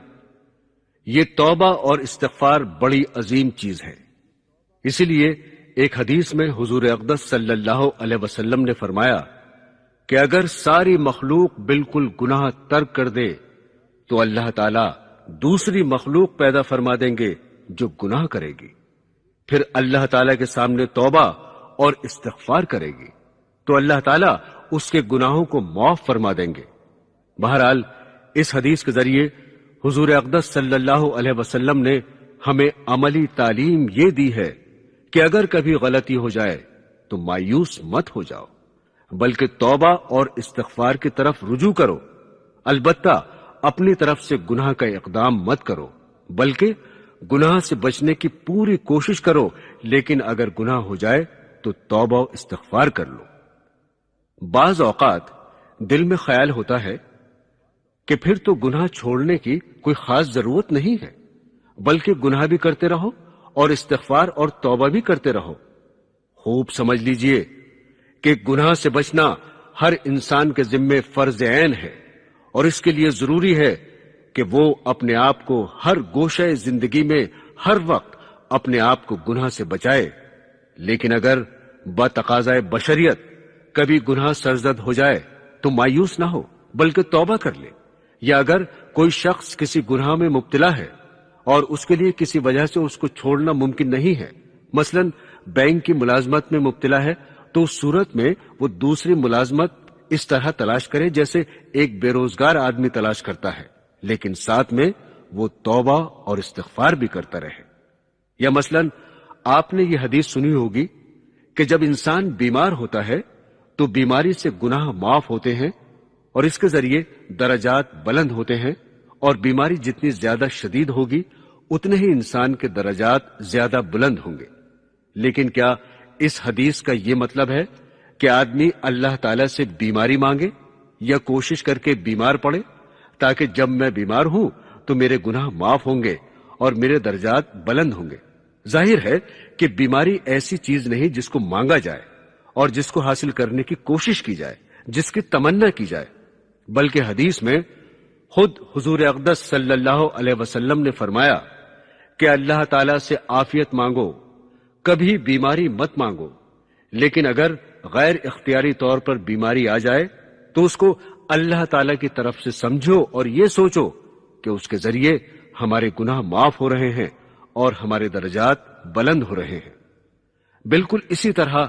یہ توبہ اور استغفار بڑی عظیم چیز ہے۔ اسی لیے ایک حدیث میں حضور اقدس صلی اللہ علیہ وسلم نے فرمایا کہ اگر ساری مخلوق بالکل گناہ ترک کر دے تو اللہ تعالیٰ دوسری مخلوق پیدا فرما دیں گے جو گناہ کرے گی، پھر اللہ تعالیٰ کے سامنے توبہ اور استغفار کرے گی تو اللہ تعالیٰ اس کے گناہوں کو معاف فرما دیں گے۔ بہرحال اس حدیث کے ذریعے حضور اقدس صلی اللہ علیہ وسلم نے ہمیں عملی تعلیم یہ دی ہے کہ اگر کبھی غلطی ہو جائے تو مایوس مت ہو جاؤ، بلکہ توبہ اور استغفار کی طرف رجوع کرو۔ البتہ اپنی طرف سے گناہ کا اقدام مت کرو، بلکہ گناہ سے بچنے کی پوری کوشش کرو، لیکن اگر گناہ ہو جائے تو توبہ و استغفار کر لو۔ بعض اوقات دل میں خیال ہوتا ہے کہ پھر تو گناہ چھوڑنے کی کوئی خاص ضرورت نہیں ہے، بلکہ گناہ بھی کرتے رہو اور استغفار اور توبہ بھی کرتے رہو۔ خوب سمجھ لیجئے کہ گناہ سے بچنا ہر انسان کے ذمے فرض عین ہے، اور اس کے لیے ضروری ہے کہ وہ اپنے آپ کو ہر گوشہ زندگی میں ہر وقت اپنے آپ کو گناہ سے بچائے۔ لیکن اگر بتقاضائے بشریت کبھی گناہ سرزد ہو جائے تو مایوس نہ ہو، بلکہ توبہ کر لے۔ یا اگر کوئی شخص کسی گناہ میں مبتلا ہے اور اس کے لیے کسی وجہ سے اس کو چھوڑنا ممکن نہیں ہے، مثلا بینک کی ملازمت میں مبتلا ہے، تو اس صورت میں وہ دوسری ملازمت اس طرح تلاش کرے جیسے ایک بے روزگار آدمی تلاش کرتا ہے، لیکن ساتھ میں وہ توبہ اور استغفار بھی کرتا رہے۔ یا مثلا آپ نے یہ حدیث سنی ہوگی کہ جب انسان بیمار ہوتا ہے تو بیماری سے گناہ معاف ہوتے ہیں اور اس کے ذریعے درجات بلند ہوتے ہیں، اور بیماری جتنی زیادہ شدید ہوگی اتنے ہی انسان کے درجات زیادہ بلند ہوں گے۔ لیکن کیا اس حدیث کا یہ مطلب ہے کہ آدمی اللہ تعالیٰ سے بیماری مانگے یا کوشش کر کے بیمار پڑے تاکہ جب میں بیمار ہوں تو میرے گناہ معاف ہوں گے اور میرے درجات بلند ہوں گے؟ ظاہر ہے کہ بیماری ایسی چیز نہیں جس کو مانگا جائے اور جس کو حاصل کرنے کی کوشش کی جائے، جس کی تمنا کی جائے، بلکہ حدیث میں خود حضور اقدس صلی اللہ علیہ وسلم نے فرمایا کہ اللہ تعالیٰ سے عافیت مانگو، کبھی بیماری مت مانگو، لیکن اگر غیر اختیاری طور پر بیماری آ جائے تو اس کو اللہ تعالیٰ کی طرف سے سمجھو اور یہ سوچو کہ اس کے ذریعے ہمارے گناہ معاف ہو رہے ہیں اور ہمارے درجات بلند ہو رہے ہیں۔ بالکل اسی طرح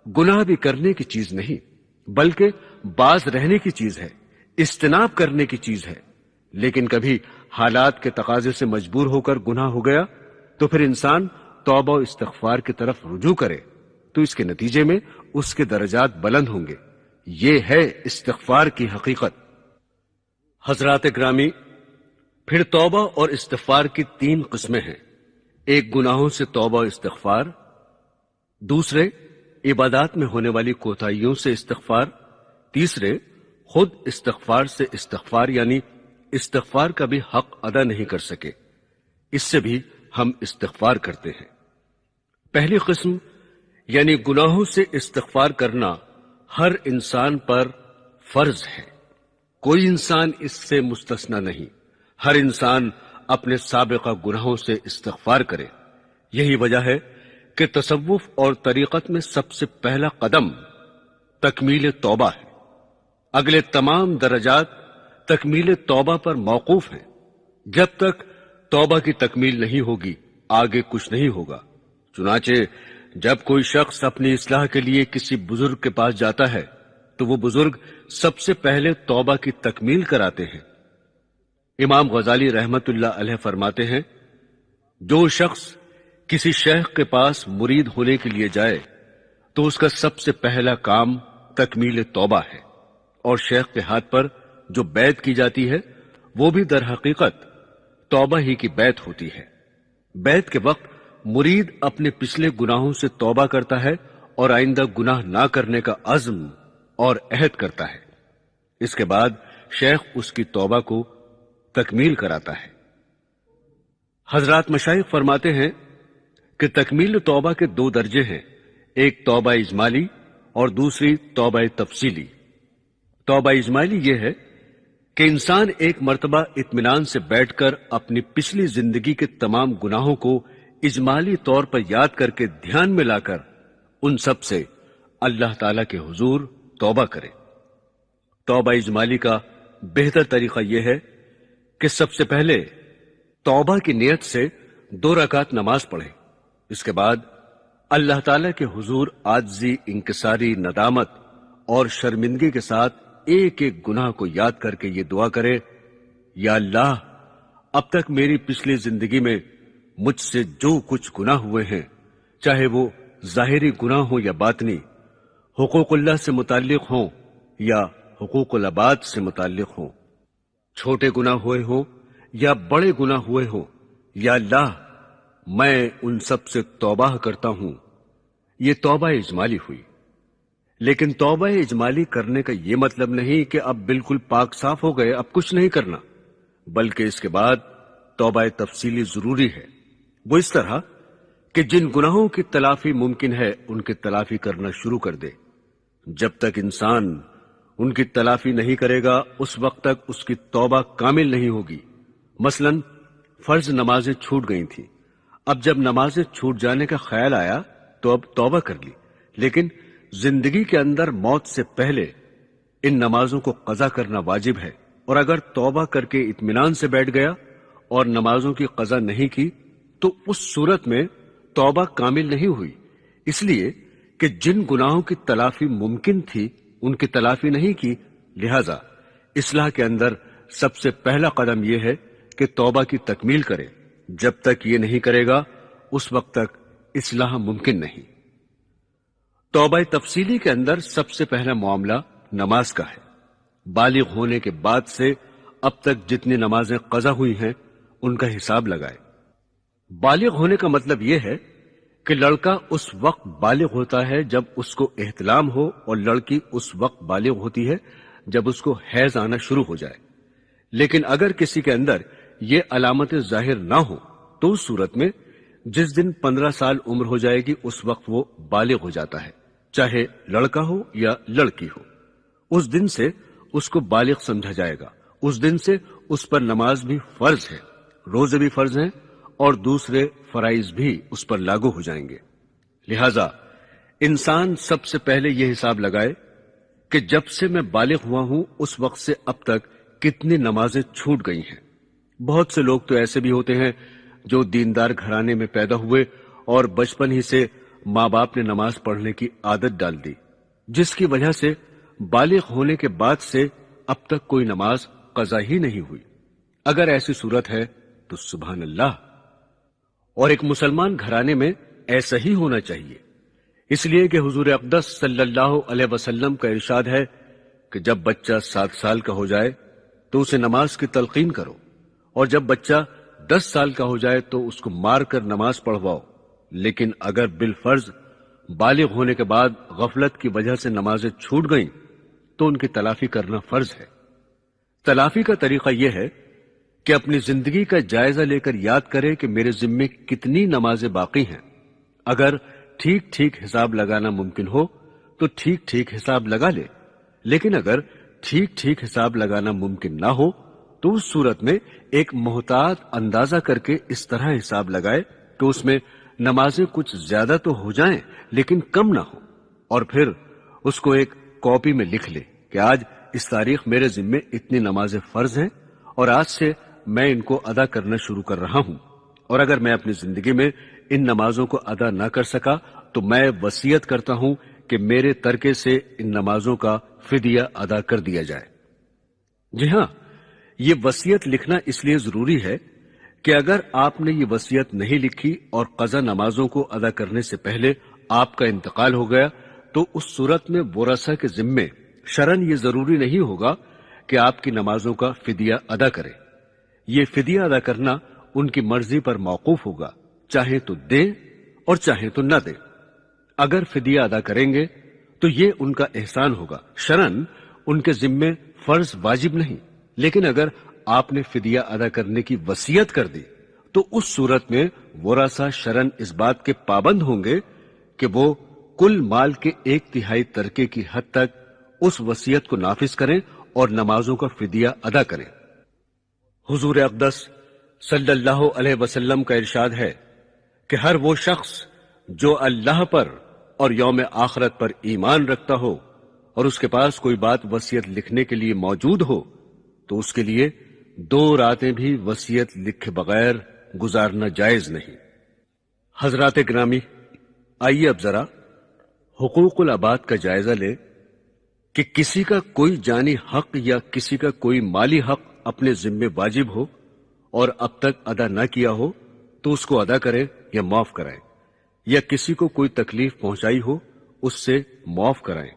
گناہ بھی کرنے کی چیز نہیں، بلکہ باز رہنے کی چیز ہے، اجتناب کرنے کی چیز ہے۔ لیکن کبھی حالات کے تقاضے سے مجبور ہو کر گناہ ہو گیا تو پھر انسان توبہ و استغفار کی طرف رجوع کرے تو اس کے نتیجے میں اس کے درجات بلند ہوں گے۔ یہ ہے استغفار کی حقیقت۔ حضرات گرامی، پھر توبہ اور استغفار کی 3 قسمیں ہیں۔ ایک گناہوں سے توبہ و استغفار، دوسرے عبادات میں ہونے والی کوتاہیوں سے استغفار، تیسرے خود استغفار سے استغفار، یعنی استغفار کا بھی حق ادا نہیں کر سکے، اس سے بھی ہم استغفار کرتے ہیں۔ پہلی قسم یعنی گناہوں سے استغفار کرنا ہر انسان پر فرض ہے، کوئی انسان اس سے مستثنی نہیں۔ ہر انسان اپنے سابقہ گناہوں سے استغفار کرے۔ یہی وجہ ہے کہ تصوف اور طریقت میں سب سے پہلا قدم تکمیل توبہ ہے۔ اگلے تمام درجات تکمیل توبہ پر موقوف ہیں۔ جب تک توبہ کی تکمیل نہیں ہوگی آگے کچھ نہیں ہوگا۔ چنانچہ جب کوئی شخص اپنی اصلاح کے لیے کسی بزرگ کے پاس جاتا ہے تو وہ بزرگ سب سے پہلے توبہ کی تکمیل کراتے ہیں۔ امام غزالی رحمت اللہ علیہ فرماتے ہیں، جو شخص کسی شیخ کے پاس مرید ہونے کے لیے جائے تو اس کا سب سے پہلا کام تکمیل توبہ ہے، اور شیخ کے ہاتھ پر جو بیعت کی جاتی ہے وہ بھی در حقیقت توبہ ہی کی بیعت ہوتی ہے۔ بیعت کے وقت مرید اپنے پچھلے گناہوں سے توبہ کرتا ہے اور آئندہ گناہ نہ کرنے کا عزم اور عہد کرتا ہے۔ اس کے بعد شیخ اس کی توبہ کو تکمیل کراتا ہے۔ حضرات مشائخ فرماتے ہیں کہ تکمیل توبہ کے 2 درجے ہیں، ایک توبہ اجمالی اور دوسری توبہ تفصیلی۔ توبہ اجمالی یہ ہے کہ انسان ایک مرتبہ اطمینان سے بیٹھ کر اپنی پچھلی زندگی کے تمام گناہوں کو اجمالی طور پر یاد کر کے دھیان میں لا کر ان سب سے اللہ تعالی کے حضور توبہ کرے۔ توبہ اجمالی کا بہتر طریقہ یہ ہے کہ سب سے پہلے توبہ کی نیت سے 2 رکعت نماز پڑھے، اس کے بعد اللہ تعالی کے حضور عاجزی، انکساری، ندامت اور شرمندگی کے ساتھ ایک ایک گناہ کو یاد کر کے یہ دعا کرے، یا اللہ، اب تک میری پچھلی زندگی میں مجھ سے جو کچھ گناہ ہوئے ہیں، چاہے وہ ظاہری گناہ ہوں یا باطنی، حقوق اللہ سے متعلق ہوں یا حقوق العباد سے متعلق ہوں، چھوٹے گناہ ہوئے ہوں یا بڑے گناہ ہوئے ہوں، یا اللہ میں ان سب سے توبہ کرتا ہوں۔ یہ توبہ اجمالی ہوئی۔ لیکن توبہ اجمالی کرنے کا یہ مطلب نہیں کہ اب بالکل پاک صاف ہو گئے، اب کچھ نہیں کرنا، بلکہ اس کے بعد توبہ تفصیلی ضروری ہے۔ وہ اس طرح کہ جن گناہوں کی تلافی ممکن ہے ان کی تلافی کرنا شروع کر دے۔ جب تک انسان ان کی تلافی نہیں کرے گا اس وقت تک اس کی توبہ کامل نہیں ہوگی۔ مثلا فرض نمازیں چھوٹ گئی تھیں، اب جب نمازیں چھوٹ جانے کا خیال آیا تو اب توبہ کر لی، لیکن زندگی کے اندر موت سے پہلے ان نمازوں کو قضا کرنا واجب ہے، اور اگر توبہ کر کے اطمینان سے بیٹھ گیا اور نمازوں کی قضا نہیں کی تو اس صورت میں توبہ کامل نہیں ہوئی، اس لیے کہ جن گناہوں کی تلافی ممکن تھی ان کی تلافی نہیں کی۔ لہذا اصلاح کے اندر سب سے پہلا قدم یہ ہے کہ توبہ کی تکمیل کرے۔ جب تک یہ نہیں کرے گا اس وقت تک اصلاح ممکن نہیں۔ توبہ تفصیلی کے اندر سب سے پہلا معاملہ نماز کا ہے۔ بالغ ہونے کے بعد سے اب تک جتنی نمازیں قضا ہوئی ہیں ان کا حساب لگائے۔ بالغ ہونے کا مطلب یہ ہے کہ لڑکا اس وقت بالغ ہوتا ہے جب اس کو احتلام ہو، اور لڑکی اس وقت بالغ ہوتی ہے جب اس کو حیض آنا شروع ہو جائے۔ لیکن اگر کسی کے اندر یہ علامتیں ظاہر نہ ہو تو اس صورت میں جس دن 15 سال عمر ہو جائے گی اس وقت وہ بالغ ہو جاتا ہے، چاہے لڑکا ہو یا لڑکی ہو۔ اس دن سے اس کو بالغ سمجھا جائے گا، اس دن سے اس پر نماز بھی فرض ہے، روزے بھی فرض ہیں اور دوسرے فرائض بھی اس پر لاگو ہو جائیں گے۔ لہذا انسان سب سے پہلے یہ حساب لگائے کہ جب سے میں بالغ ہوا ہوں اس وقت سے اب تک کتنی نمازیں چھوٹ گئی ہیں۔ بہت سے لوگ تو ایسے بھی ہوتے ہیں جو دیندار گھرانے میں پیدا ہوئے اور بچپن ہی سے ماں باپ نے نماز پڑھنے کی عادت ڈال دی، جس کی وجہ سے بالغ ہونے کے بعد سے اب تک کوئی نماز قضا ہی نہیں ہوئی۔ اگر ایسی صورت ہے تو سبحان اللہ، اور ایک مسلمان گھرانے میں ایسا ہی ہونا چاہیے، اس لیے کہ حضور اقدس صلی اللہ علیہ وسلم کا ارشاد ہے کہ جب بچہ 7 سال کا ہو جائے تو اسے نماز کی تلقین کرو، اور جب بچہ 10 سال کا ہو جائے تو اس کو مار کر نماز پڑھواؤ، لیکن اگر بالفرض بالغ ہونے کے بعد غفلت کی وجہ سے نمازیں چھوٹ گئیں تو ان کی تلافی کرنا فرض ہے۔ تلافی کا طریقہ یہ ہے کہ اپنی زندگی کا جائزہ لے کر یاد کرے کہ میرے ذمے کتنی نمازیں باقی ہیں۔ اگر ٹھیک ٹھیک حساب لگانا ممکن ہو تو ٹھیک ٹھیک حساب لگا لے، لیکن اگر ٹھیک ٹھیک حساب لگانا ممکن نہ ہو تو اس صورت میں ایک محتاط اندازہ کر کے اس طرح حساب لگائے کہ اس میں نمازیں کچھ زیادہ تو ہو جائیں لیکن کم نہ ہو، اور پھر اس کو ایک کاپی میں لکھ لے کہ آج اس تاریخ میرے ذمے اتنی نمازیں فرض ہیں اور آج سے میں ان کو ادا کرنا شروع کر رہا ہوں، اور اگر میں اپنی زندگی میں ان نمازوں کو ادا نہ کر سکا تو میں وصیت کرتا ہوں کہ میرے ترکے سے ان نمازوں کا فدیہ ادا کر دیا جائے۔ جی ہاں، یہ وصیت لکھنا اس لیے ضروری ہے کہ اگر آپ نے یہ وصیت نہیں لکھی اور قضا نمازوں کو ادا کرنے سے پہلے آپ کا انتقال ہو گیا تو اس صورت میں ورثہ کے ذمے شرعاً یہ ضروری نہیں ہوگا کہ آپ کی نمازوں کا فدیہ ادا کرے۔ یہ فدیہ ادا کرنا ان کی مرضی پر موقوف ہوگا، چاہے تو دیں اور چاہے تو نہ دیں۔ اگر فدیہ ادا کریں گے تو یہ ان کا احسان ہوگا، شرعاً ان کے ذمے فرض واجب نہیں، لیکن اگر آپ نے فدیہ ادا کرنے کی وصیت کر دی تو اس صورت میں ورثہ شرعاً اس بات کے پابند ہوں گے کہ وہ کل مال کے 1/3 ترکے کی حد تک اس وصیت کو نافذ کریں اور نمازوں کا فدیہ ادا کریں۔ حضور اقدس صلی اللہ علیہ وسلم کا ارشاد ہے کہ ہر وہ شخص جو اللہ پر اور یوم آخرت پر ایمان رکھتا ہو اور اس کے پاس کوئی بات وصیت لکھنے کے لیے موجود ہو تو اس کے لیے 2 راتیں بھی وصیت لکھے بغیر گزارنا جائز نہیں۔ حضرات گرامی، آئیے اب ذرا حقوق العباد کا جائزہ لیں کہ کسی کا کوئی جانی حق یا کسی کا کوئی مالی حق اپنے ذمے واجب ہو اور اب تک ادا نہ کیا ہو تو اس کو ادا کریں یا معاف کرائیں، یا کسی کو کوئی تکلیف پہنچائی ہو اس سے معاف کرائیں۔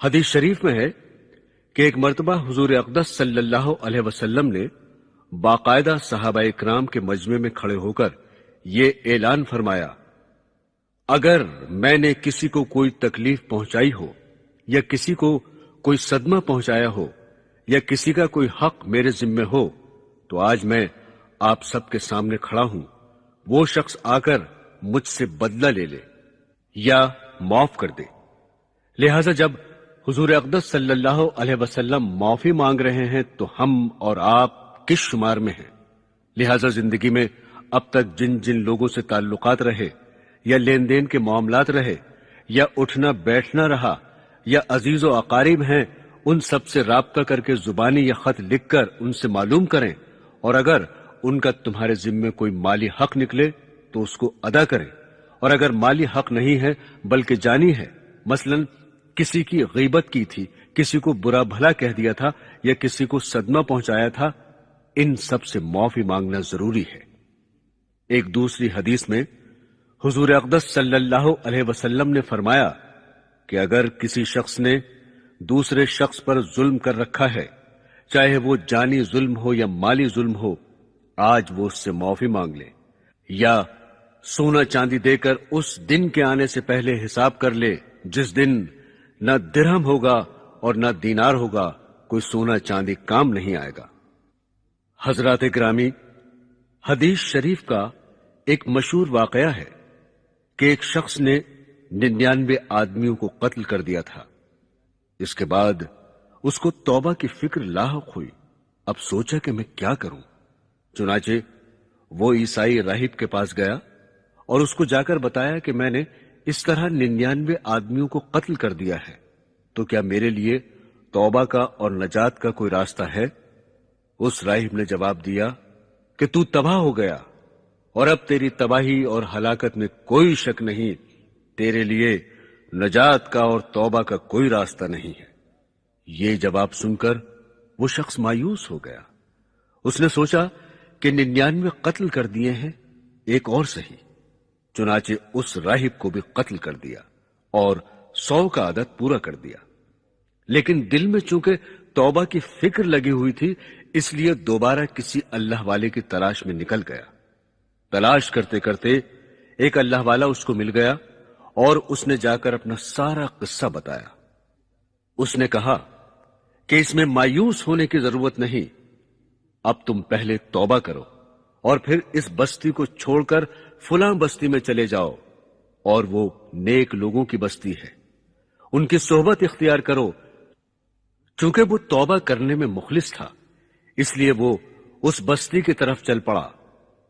حدیث شریف میں ہے کہ ایک مرتبہ حضور اقدس صلی اللہ علیہ وسلم نے باقاعدہ صحابہ اکرام کے مجمع میں کھڑے ہو کر یہ اعلان فرمایا، اگر میں نے کسی کو کوئی تکلیف پہنچائی ہو یا کسی کو کوئی صدمہ پہنچایا ہو یا کسی کا کوئی حق میرے ذمے ہو تو آج میں آپ سب کے سامنے کھڑا ہوں، وہ شخص آ کر مجھ سے بدلہ لے لے یا معاف کر دے۔ لہذا جب حضور اقدس صلی اللہ علیہ وسلم معافی مانگ رہے ہیں تو ہم اور آپ کس شمار میں ہیں؟ لہذا زندگی میں اب تک جن جن لوگوں سے تعلقات رہے یا لین دین کے معاملات رہے یا اٹھنا بیٹھنا رہا یا عزیز و اقارب ہیں، ان سب سے رابطہ کر کے زبانی یا خط لکھ کر ان سے معلوم کریں، اور اگر ان کا تمہارے ذمے کوئی مالی حق نکلے تو اس کو ادا کریں، اور اگر مالی حق نہیں ہے بلکہ جانی ہے، مثلا کسی کی غیبت کی تھی، کسی کو برا بھلا کہہ دیا تھا یا کسی کو صدمہ پہنچایا تھا، ان سب سے معافی مانگنا ضروری ہے۔ ایک دوسری حدیث میں حضور اقدس صلی اللہ علیہ وسلم نے فرمایا کہ اگر کسی شخص نے دوسرے شخص پر ظلم کر رکھا ہے، چاہے وہ جانی ظلم ہو یا مالی ظلم ہو، آج وہ اس سے معافی مانگ لے، یا سونا چاندی دے کر اس دن کے آنے سے پہلے حساب کر لے جس دن نہ درہم ہوگا اور نہ دینار ہوگا، کوئی سونا چاندی کام نہیں آئے گا۔ حضرات گرامی، حدیث شریف کا ایک مشہور واقعہ ہے کہ ایک شخص نے 99 آدمیوں کو قتل کر دیا تھا۔ اس کے بعد اس کو توبہ کی فکر لاحق ہوئی. اب سوچا کہ میں کیا کروں. چنانچہ وہ عیسائی راہب کے پاس گیا اور اس کو جا کر بتایا کہ میں نے اس طرح 99 آدمیوں کو قتل کر دیا ہے، تو کیا میرے لیے توبہ کا اور نجات کا کوئی راستہ ہے؟ اس راہب نے جواب دیا کہ تو تباہ ہو گیا، اور اب تیری تباہی اور ہلاکت میں کوئی شک نہیں. تیرے لیے نجات کا اور توبہ کا کوئی راستہ نہیں ہے. یہ جواب سن کر وہ شخص مایوس ہو گیا. اس نے سوچا کہ 99 قتل کر دیے ہیں، ایک اور صحیح. چنانچہ اس راہب کو بھی قتل کر دیا اور 100 کا عدد پورا کر دیا. لیکن دل میں چونکہ توبہ کی فکر لگی ہوئی تھی، اس لیے دوبارہ کسی اللہ والے کی تلاش میں نکل گیا. تلاش کرتے کرتے ایک اللہ والا اس کو مل گیا اور اس نے جا کر اپنا سارا قصہ بتایا. اس نے کہا کہ اس میں مایوس ہونے کی ضرورت نہیں. اب تم پہلے توبہ کرو اور پھر اس بستی کو چھوڑ کر فلاں بستی میں چلے جاؤ، اور وہ نیک لوگوں کی بستی ہے. ان کی صحبت اختیار کرو. چونکہ وہ توبہ کرنے میں مخلص تھا، اس لیے وہ اس بستی کی طرف چل پڑا.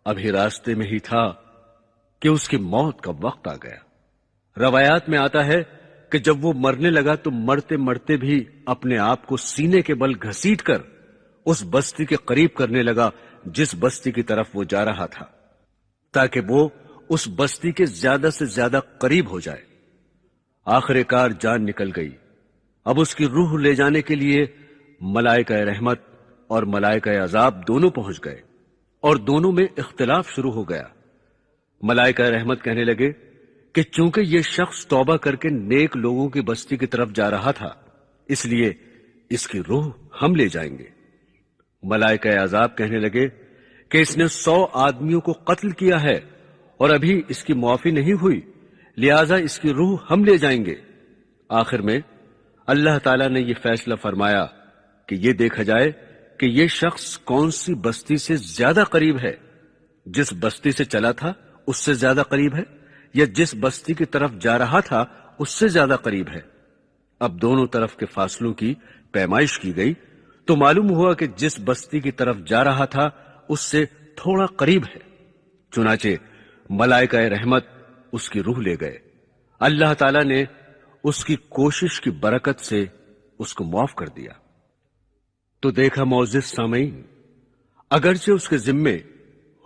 ابھی راستے میں ہی تھا کہ اس کی موت کا وقت آ گیا. روایات میں آتا ہے کہ جب وہ مرنے لگا تو مرتے مرتے بھی اپنے آپ کو سینے کے بل گھسیٹ کر اس بستی کے قریب کرنے لگا جس بستی کی طرف وہ جا رہا تھا، تاکہ وہ اس بستی کے زیادہ سے زیادہ قریب ہو جائے. آخر کار جان نکل گئی. اب اس کی روح لے جانے کے لیے ملائکہ رحمت اور ملائکہ عذاب دونوں پہنچ گئے، اور دونوں میں اختلاف شروع ہو گیا. ملائکہ رحمت کہنے لگے کہ چونکہ یہ شخص توبہ کر کے نیک لوگوں کی بستی کی طرف جا رہا تھا، اس لیے اس کی روح ہم لے جائیں گے. ملائکہ عذاب کہنے لگے کہ اس نے 100 آدمیوں کو قتل کیا ہے اور ابھی اس کی معافی نہیں ہوئی، لہذا اس کی روح ہم لے جائیں گے. آخر میں اللہ تعالیٰ نے یہ فیصلہ فرمایا کہ یہ دیکھا جائے کہ یہ شخص کون سی بستی سے زیادہ قریب ہے. جس بستی سے چلا تھا اس سے زیادہ قریب ہے، یا جس بستی کی طرف جا رہا تھا اس سے زیادہ قریب ہے. اب دونوں طرف کے فاصلوں کی پیمائش کی گئی تو معلوم ہوا کہ جس بستی کی طرف جا رہا تھا اس سے تھوڑا قریب ہے. چنانچہ ملائکہ رحمت اس کی روح لے گئے. اللہ تعالیٰ نے اس کی کوشش کی برکت سے اس کو معاف کر دیا. تو دیکھا معزز سامعین، اگرچہ اس کے ذمے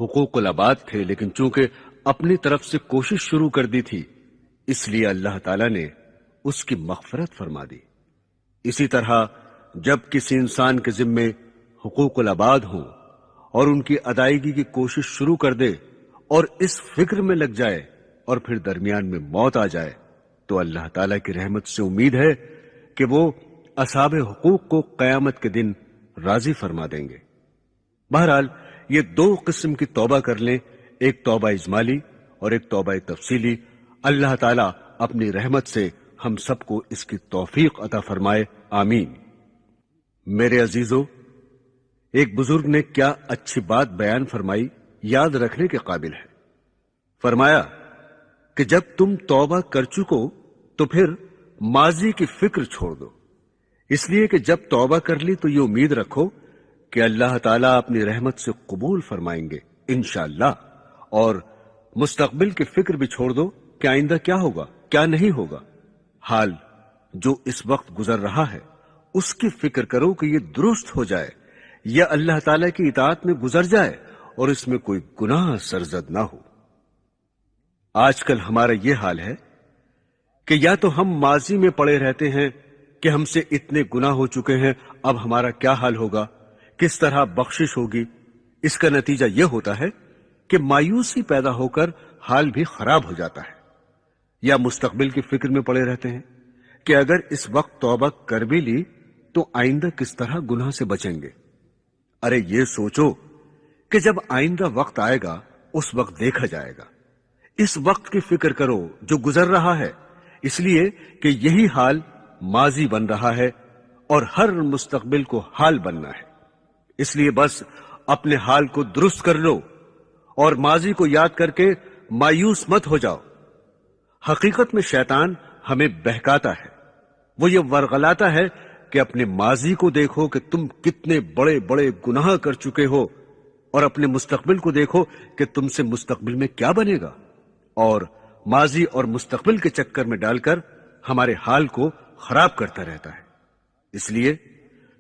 حقوق العباد تھے، لیکن چونکہ اپنی طرف سے کوشش شروع کر دی تھی، اس لیے اللہ تعالیٰ نے اس کی مغفرت فرما دی. اسی طرح جب کسی انسان کے ذمے حقوق العباد ہوں اور ان کی ادائیگی کی کوشش شروع کر دے اور اس فکر میں لگ جائے اور پھر درمیان میں موت آ جائے، تو اللہ تعالیٰ کی رحمت سے امید ہے کہ وہ اصحاب حقوق کو قیامت کے دن راضی فرما دیں گے. بہرحال یہ 2 قسم کی توبہ کر لیں، ایک توبہ اجمالی اور ایک توبہ تفصیلی. اللہ تعالیٰ اپنی رحمت سے ہم سب کو اس کی توفیق عطا فرمائے، آمین. میرے عزیزو، ایک بزرگ نے کیا اچھی بات بیان فرمائی، یاد رکھنے کے قابل ہے. فرمایا کہ جب تم توبہ کر چکو تو پھر ماضی کی فکر چھوڑ دو، اس لیے کہ جب توبہ کر لی تو یہ امید رکھو کہ اللہ تعالیٰ اپنی رحمت سے قبول فرمائیں گے انشاءاللہ. اور مستقبل کی فکر بھی چھوڑ دو کہ آئندہ کیا ہوگا کیا نہیں ہوگا. حال جو اس وقت گزر رہا ہے اس کی فکر کرو کہ یہ درست ہو جائے یا اللہ تعالیٰ کی اطاعت میں گزر جائے اور اس میں کوئی گناہ سرزد نہ ہو. آج کل ہمارا یہ حال ہے کہ یا تو ہم ماضی میں پڑے رہتے ہیں کہ ہم سے اتنے گناہ ہو چکے ہیں، اب ہمارا کیا حال ہوگا، کس طرح بخشش ہوگی. اس کا نتیجہ یہ ہوتا ہے کہ مایوسی پیدا ہو کر حال بھی خراب ہو جاتا ہے. یا مستقبل کی فکر میں پڑے رہتے ہیں کہ اگر اس وقت توبہ کر بھی لی تو آئندہ کس طرح گناہ سے بچیں گے. ارے یہ سوچو کہ جب آئندہ وقت آئے گا اس وقت دیکھا جائے گا. اس وقت کی فکر کرو جو گزر رہا ہے، اس لیے کہ یہی حال ماضی بن رہا ہے اور ہر مستقبل کو حال بننا ہے. اس لیے بس اپنے حال کو درست کر لو اور ماضی کو یاد کر کے مایوس مت ہو جاؤ. حقیقت میں شیطان ہمیں بہکاتا ہے، وہ یہ ورغلاتا ہے کہ اپنے ماضی کو دیکھو کہ تم کتنے بڑے بڑے گناہ کر چکے ہو، اور اپنے مستقبل کو دیکھو کہ تم سے مستقبل میں کیا بنے گا، اور ماضی اور مستقبل کے چکر میں ڈال کر ہمارے حال کو خراب کرتا رہتا ہے۔ اس لیے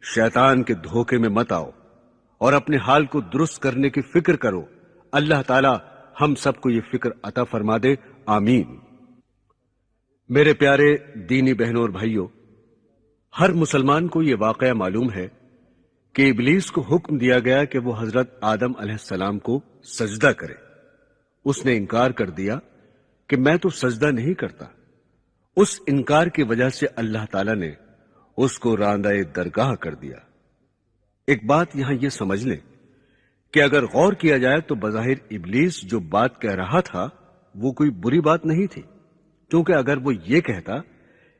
شیطان کے دھوکے میں مت آؤ اور اپنے حال کو درست کرنے کی فکر کرو۔ اللہ تعالی ہم سب کو یہ فکر عطا فرما دے، آمین۔ میرے پیارے دینی بہنوں اور بھائیوں، ہر مسلمان کو یہ واقعہ معلوم ہے کہ ابلیس کو حکم دیا گیا کہ وہ حضرت آدم علیہ السلام کو سجدہ کرے۔ اس نے انکار کر دیا کہ میں تو سجدہ نہیں کرتا۔ اس انکار کی وجہ سے اللہ تعالیٰ نے اس کو راندہ درگاہ کر دیا۔ ایک بات یہاں یہ سمجھ لیں کہ اگر غور کیا جائے تو بظاہر ابلیس جو بات کہہ رہا تھا وہ کوئی بری بات نہیں تھی، کیونکہ اگر وہ یہ کہتا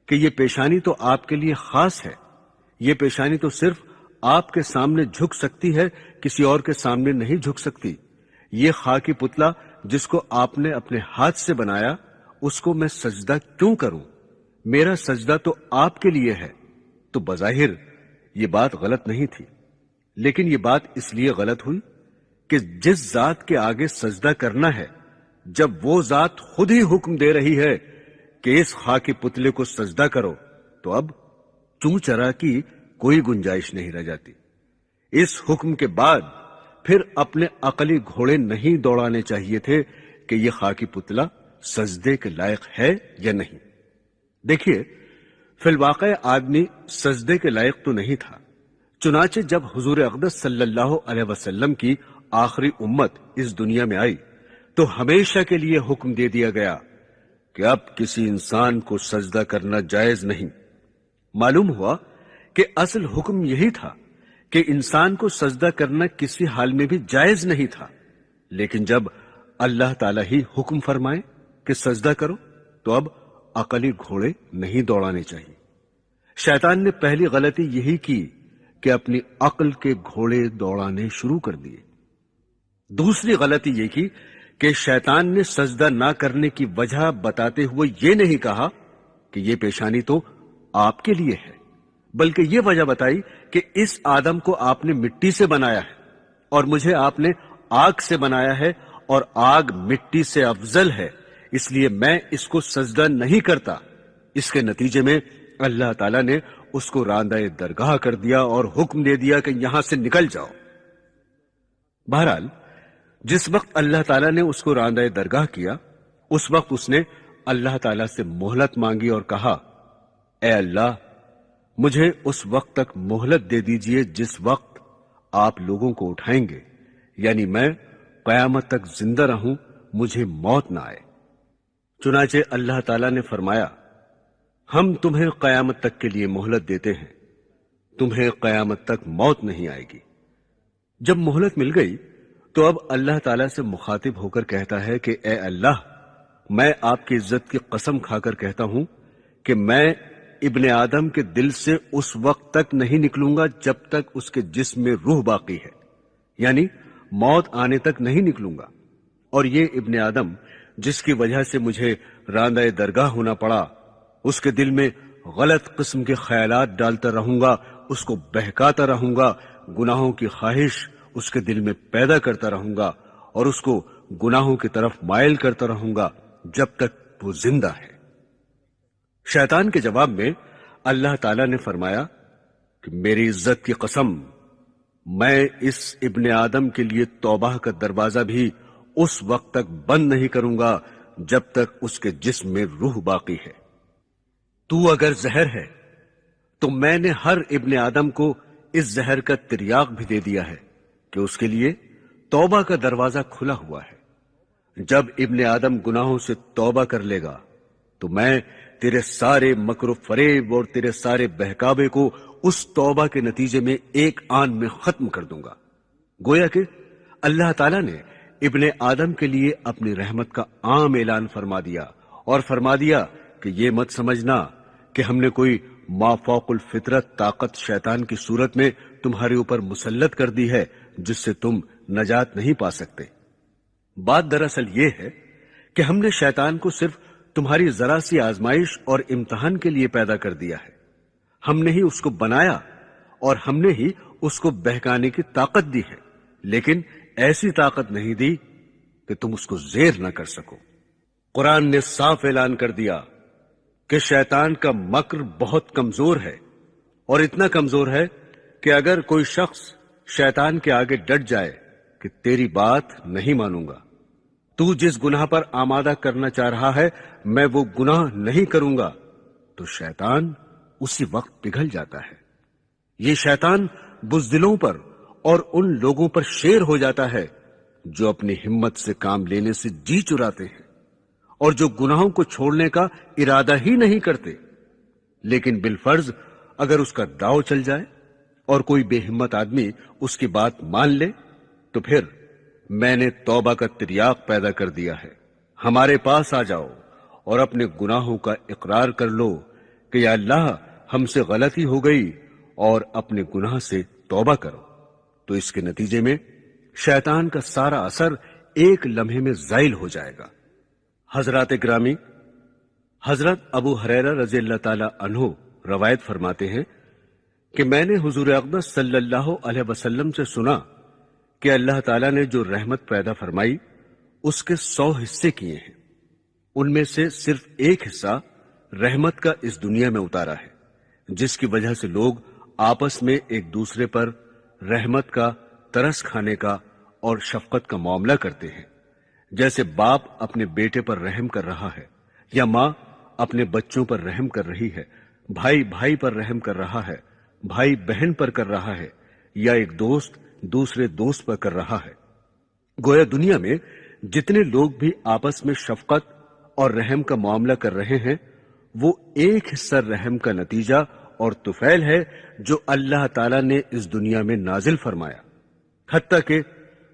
کہ یہ پیشانی تو آپ کے لیے خاص ہے، یہ پیشانی تو صرف آپ کے سامنے جھک سکتی ہے، کسی اور کے سامنے نہیں جھک سکتی، یہ خاکی پتلا جس کو آپ نے اپنے ہاتھ سے بنایا اس کو میں سجدہ کیوں کروں؟ میرا سجدہ تو آپ کے لیے ہے۔ تو بظاہر یہ بات غلط نہیں تھی، لیکن یہ بات اس لیے غلط ہوئی کہ جس ذات کے آگے سجدہ کرنا ہے، جب وہ ذات خود ہی حکم دے رہی ہے کہ اس خاکی پتلے کو سجدہ کرو، تو اب چوں چرا کی کوئی گنجائش نہیں رہ جاتی۔ اس حکم کے بعد پھر اپنے عقلی گھوڑے نہیں دوڑانے چاہیے تھے کہ یہ خاکی پتلا سجدے کے لائق ہے یا نہیں۔ دیکھیے، فی الواقع آدمی سجدے کے لائق تو نہیں تھا، چنانچہ جب حضور اقدس صلی اللہ علیہ وسلم کی آخری امت اس دنیا میں آئی تو ہمیشہ کے لیے حکم دے دیا گیا کہ اب کسی انسان کو سجدہ کرنا جائز نہیں۔ معلوم ہوا کہ اصل حکم یہی تھا کہ انسان کو سجدہ کرنا کسی حال میں بھی جائز نہیں تھا، لیکن جب اللہ تعالیٰ ہی حکم فرمائے کہ سجدہ کرو تو اب عقلی گھوڑے نہیں دوڑانے چاہیے۔ شیطان نے پہلی غلطی یہی کی کہ اپنی عقل کے گھوڑے دوڑانے شروع کر دیے۔ دوسری غلطی یہ کی کہ شیطان نے سجدہ نہ کرنے کی وجہ بتاتے ہوئے یہ نہیں کہا کہ یہ پیشانی تو آپ کے لیے ہے، بلکہ یہ وجہ بتائی کہ اس آدم کو آپ نے مٹی سے بنایا ہے اور مجھے آپ نے آگ سے بنایا ہے، اور آگ مٹی سے افضل ہے، اس لیے میں اس کو سجدہ نہیں کرتا۔ اس کے نتیجے میں اللہ تعالیٰ نے اس کو راندہ درگاہ کر دیا اور حکم دے دیا کہ یہاں سے نکل جاؤ۔ بہرحال جس وقت اللہ تعالیٰ نے اس کو راندہ درگاہ کیا، اس وقت اس نے اللہ تعالیٰ سے مہلت مانگی اور کہا، اے اللہ، مجھے اس وقت تک مہلت دے دیجئے جس وقت آپ لوگوں کو اٹھائیں گے، یعنی میں قیامت تک زندہ رہوں، مجھے موت نہ آئے۔ چنانچہ اللہ تعالیٰ نے فرمایا، ہم تمہیں قیامت تک کے لیے مہلت دیتے ہیں، تمہیں قیامت تک موت نہیں آئے گی۔ جب مہلت مل گئی تو اب اللہ تعالیٰ سے مخاطب ہو کر کہتا ہے کہ اے اللہ، میں آپ کی عزت کی قسم کھا کر کہتا ہوں کہ میں ابن آدم کے دل سے اس وقت تک نہیں نکلوں گا جب تک اس کے جسم میں روح باقی ہے، یعنی موت آنے تک نہیں نکلوں گا۔ اور یہ ابن آدم جس کی وجہ سے مجھے راندہ درگاہ ہونا پڑا، اس کے دل میں غلط قسم کے خیالات ڈالتا رہوں گا، اس کو بہکاتا رہوں گا، گناہوں کی خواہش اس کے دل میں پیدا کرتا رہوں گا اور اس کو گناہوں کی طرف مائل کرتا رہوں گا جب تک وہ زندہ ہے۔ شیطان کے جواب میں اللہ تعالیٰ نے فرمایا کہ میری عزت کی قسم، میں اس ابن آدم کے لیے توبہ کا دروازہ بھی اس وقت تک بند نہیں کروں گا جب تک اس کے جسم میں روح باقی ہے۔ تو اگر زہر ہے تو میں نے ہر ابن آدم کو اس زہر کا تریاق بھی دے دیا ہے کہ اس کے لیے توبہ کا دروازہ کھلا ہوا ہے۔ جب ابن آدم گناہوں سے توبہ کر لے گا تو میں تیرے سارے مکر و فریب اور تیرے سارے بہکاوے کو اس توبہ کے نتیجے میں ایک آن میں ختم کر دوں گا۔ گویا کہ اللہ تعالیٰ نے ابن آدم کے لیے اپنی رحمت کا عام اعلان فرما دیا اور فرما دیا کہ یہ مت سمجھنا کہ ہم نے کوئی مافوق الفطرت طاقت شیطان کی صورت میں تمہارے اوپر مسلط کر دی ہے جس سے تم نجات نہیں پا سکتے۔ بات دراصل یہ ہے کہ ہم نے شیطان کو صرف تمہاری ذرا سی آزمائش اور امتحان کے لیے پیدا کر دیا ہے، ہم نے ہی اس کو بنایا اور ہم نے ہی اس کو بہکانے کی طاقت دی ہے، لیکن ایسی طاقت نہیں دی کہ تم اس کو زیر نہ کر سکو۔ قرآن نے صاف اعلان کر دیا کہ شیطان کا مکر بہت کمزور ہے، اور اتنا کمزور ہے کہ اگر کوئی شخص شیطان کے آگے ڈٹ جائے کہ تیری بات نہیں مانوں گا، تو جس گناہ پر آمادہ کرنا چاہ رہا ہے میں وہ گناہ نہیں کروں گا، تو شیطان اسی وقت پگھل جاتا ہے۔ یہ شیطان بزدلوں پر اور ان لوگوں پر شیر ہو جاتا ہے جو اپنی ہمت سے کام لینے سے جی چراتے ہیں اور جو گناہوں کو چھوڑنے کا ارادہ ہی نہیں کرتے، لیکن بالفرض اگر اس کا داؤ چل جائے اور کوئی بے ہمت آدمی اس کی بات مان لے تو پھر میں نے توبہ کا تریاق پیدا کر دیا ہے، ہمارے پاس آ جاؤ اور اپنے گناہوں کا اقرار کر لو کہ یا اللہ ہم سے غلطی ہو گئی، اور اپنے گناہ سے توبہ کرو۔ تو اس کے نتیجے میں شیطان کا سارا اثر ایک لمحے میں زائل ہو جائے گا۔ حضرات گرامی، حضرت ابو ہریرہ رضی اللہ تعالی عنہ روایت فرماتے ہیں کہ میں نے حضور اقدس صلی اللہ علیہ وسلم سے سنا کہ اللہ تعالیٰ نے جو رحمت پیدا فرمائی اس کے 100 حصے کیے ہیں، ان میں سے صرف ایک حصہ رحمت کا اس دنیا میں اتارا ہے، جس کی وجہ سے لوگ آپس میں ایک دوسرے پر رحمت کا، ترس کھانے کا اور شفقت کا معاملہ کرتے ہیں، جیسے باپ اپنے بیٹے پر رحم کر رہا ہے، یا ماں اپنے بچوں پر رحم کر رہی ہے، بھائی بھائی پر رحم کر رہا ہے، بھائی بہن پر کر رہا ہے، یا ایک دوست دوسرے دوست پر کر رہا ہے۔ گویا دنیا میں جتنے لوگ بھی آپس میں شفقت اور رحم کا معاملہ کر رہے ہیں وہ ایک حصہ رحم کا نتیجہ اور طفیل ہے جو اللہ تعالیٰ نے اس دنیا میں نازل فرمایا۔ حتیٰ کہ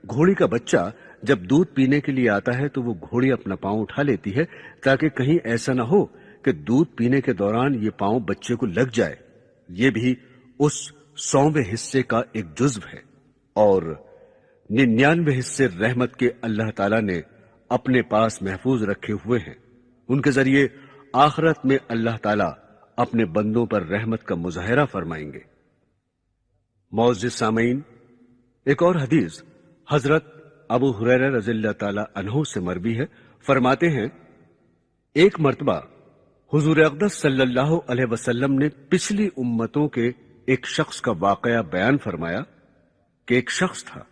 گھوڑی کا بچہ جب دودھ پینے کے لیے آتا ہے تو وہ گھوڑی اپنا پاؤں اٹھا لیتی ہے تاکہ کہیں ایسا نہ ہو کہ دودھ پینے کے دوران یہ پاؤں بچے کو لگ جائے۔ یہ بھی اس 100ویں حصے کا ایک جزو ہے، اور 99 حصے رحمت کے اللہ تعالیٰ نے اپنے پاس محفوظ رکھے ہوئے ہیں۔ ان کے ذریعے آخرت میں اللہ تعالیٰ اپنے بندوں پر رحمت کا مظاہرہ فرمائیں گے۔ معزز سامعین، ایک اور حدیث حضرت ابو ہریرہ رضی اللہ تعالی عنہ سے مروی ہے، فرماتے ہیں ایک مرتبہ حضور اقدس صلی اللہ علیہ وسلم نے پچھلی امتوں کے ایک شخص کا واقعہ بیان فرمایا کہ ایک شخص تھا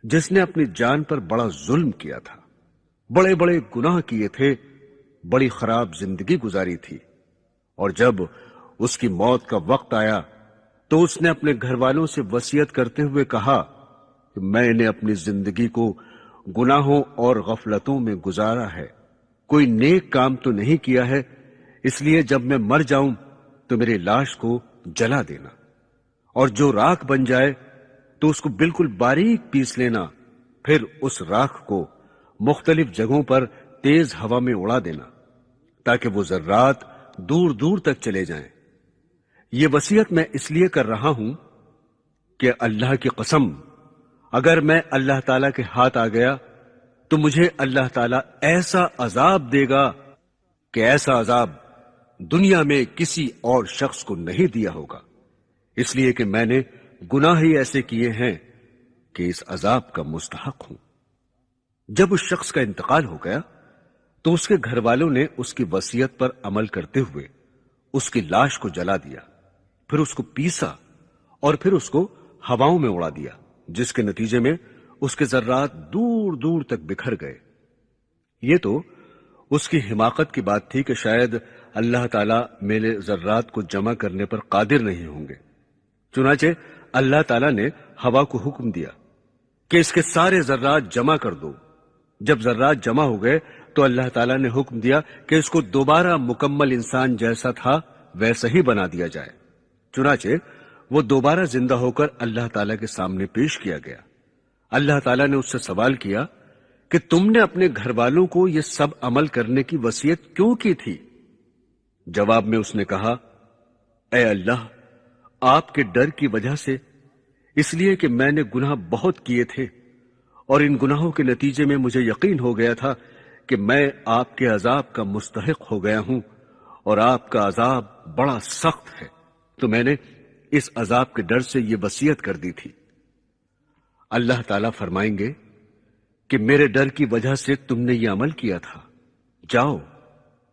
جس نے اپنی جان پر بڑا ظلم کیا تھا، بڑے بڑے گناہ کیے تھے، بڑی خراب زندگی گزاری تھی، اور جب اس کی موت کا وقت آیا تو اس نے اپنے گھر والوں سے وصیت کرتے ہوئے کہا کہ میں نے اپنی زندگی کو گناہوں اور غفلتوں میں گزارا ہے، کوئی نیک کام تو نہیں کیا ہے، اس لیے جب میں مر جاؤں تو میری لاش کو جلا دینا، اور جو راکھ بن جائے تو اس کو بالکل باریک پیس لینا، پھر اس راکھ کو مختلف جگہوں پر تیز ہوا میں اڑا دینا تاکہ وہ ذرات دور دور تک چلے جائیں۔ یہ وصیت میں اس لیے کر رہا ہوں کہ اللہ کی قسم اگر میں اللہ تعالیٰ کے ہاتھ آ گیا تو مجھے اللہ تعالیٰ ایسا عذاب دے گا کہ ایسا عذاب دنیا میں کسی اور شخص کو نہیں دیا ہوگا، اس لیے کہ میں نے گناہ ہی ایسے کیے ہیں کہ اس عذاب کا مستحق ہوں۔ جب اس شخص کا انتقال ہو گیا تو اس کے گھر والوں نے اس کی وصیت پر عمل کرتے ہوئے اس کی لاش کو جلا دیا، پھر اس کو پیسا اور پھر اس کو ہواؤں میں اڑا دیا، جس کے نتیجے میں اس کے ذرات دور دور تک بکھر گئے۔ یہ تو اس کی حماقت کی بات تھی کہ شاید اللہ تعالیٰ میرے ذرات کو جمع کرنے پر قادر نہیں ہوں گے، چنانچہ اللہ تعالیٰ نے ہوا کو حکم دیا کہ اس کے سارے ذرات جمع کر دو۔ جب ذرات جمع ہو گئے تو اللہ تعالیٰ نے حکم دیا کہ اس کو دوبارہ مکمل انسان جیسا تھا ویسا ہی بنا دیا جائے۔ چنانچہ وہ دوبارہ زندہ ہو کر اللہ تعالیٰ کے سامنے پیش کیا گیا۔ اللہ تعالیٰ نے اس سے سوال کیا کہ تم نے اپنے گھر والوں کو یہ سب عمل کرنے کی وصیت کیوں کی تھی؟ جواب میں اس نے کہا، اے اللہ، آپ کے ڈر کی وجہ سے، اس لیے کہ میں نے گناہ بہت کیے تھے اور ان گناہوں کے نتیجے میں مجھے یقین ہو گیا تھا کہ میں آپ کے عذاب کا مستحق ہو گیا ہوں اور آپ کا عذاب بڑا سخت ہے۔ تو میں نے اس عذاب کے ڈر سے یہ وصیت کر دی تھی۔ اللہ تعالیٰ فرمائیں گے کہ میرے ڈر کی وجہ سے تم نے یہ عمل کیا تھا، جاؤ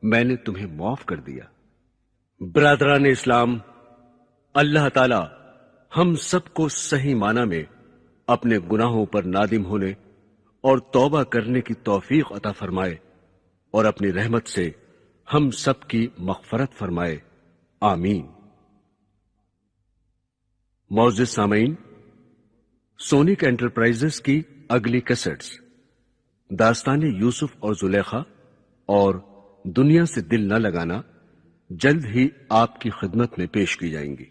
میں نے تمہیں معاف کر دیا۔ برادران اسلام، اللہ تعالیٰ ہم سب کو صحیح معنی میں اپنے گناہوں پر نادم ہونے اور توبہ کرنے کی توفیق عطا فرمائے اور اپنی رحمت سے ہم سب کی مغفرت فرمائے، آمین۔ معزز سامعین، سونک انٹرپرائزز کی اگلی کیسٹس داستان یوسف اور زلیخا اور دنیا سے دل نہ لگانا جلد ہی آپ کی خدمت میں پیش کی جائیں گی۔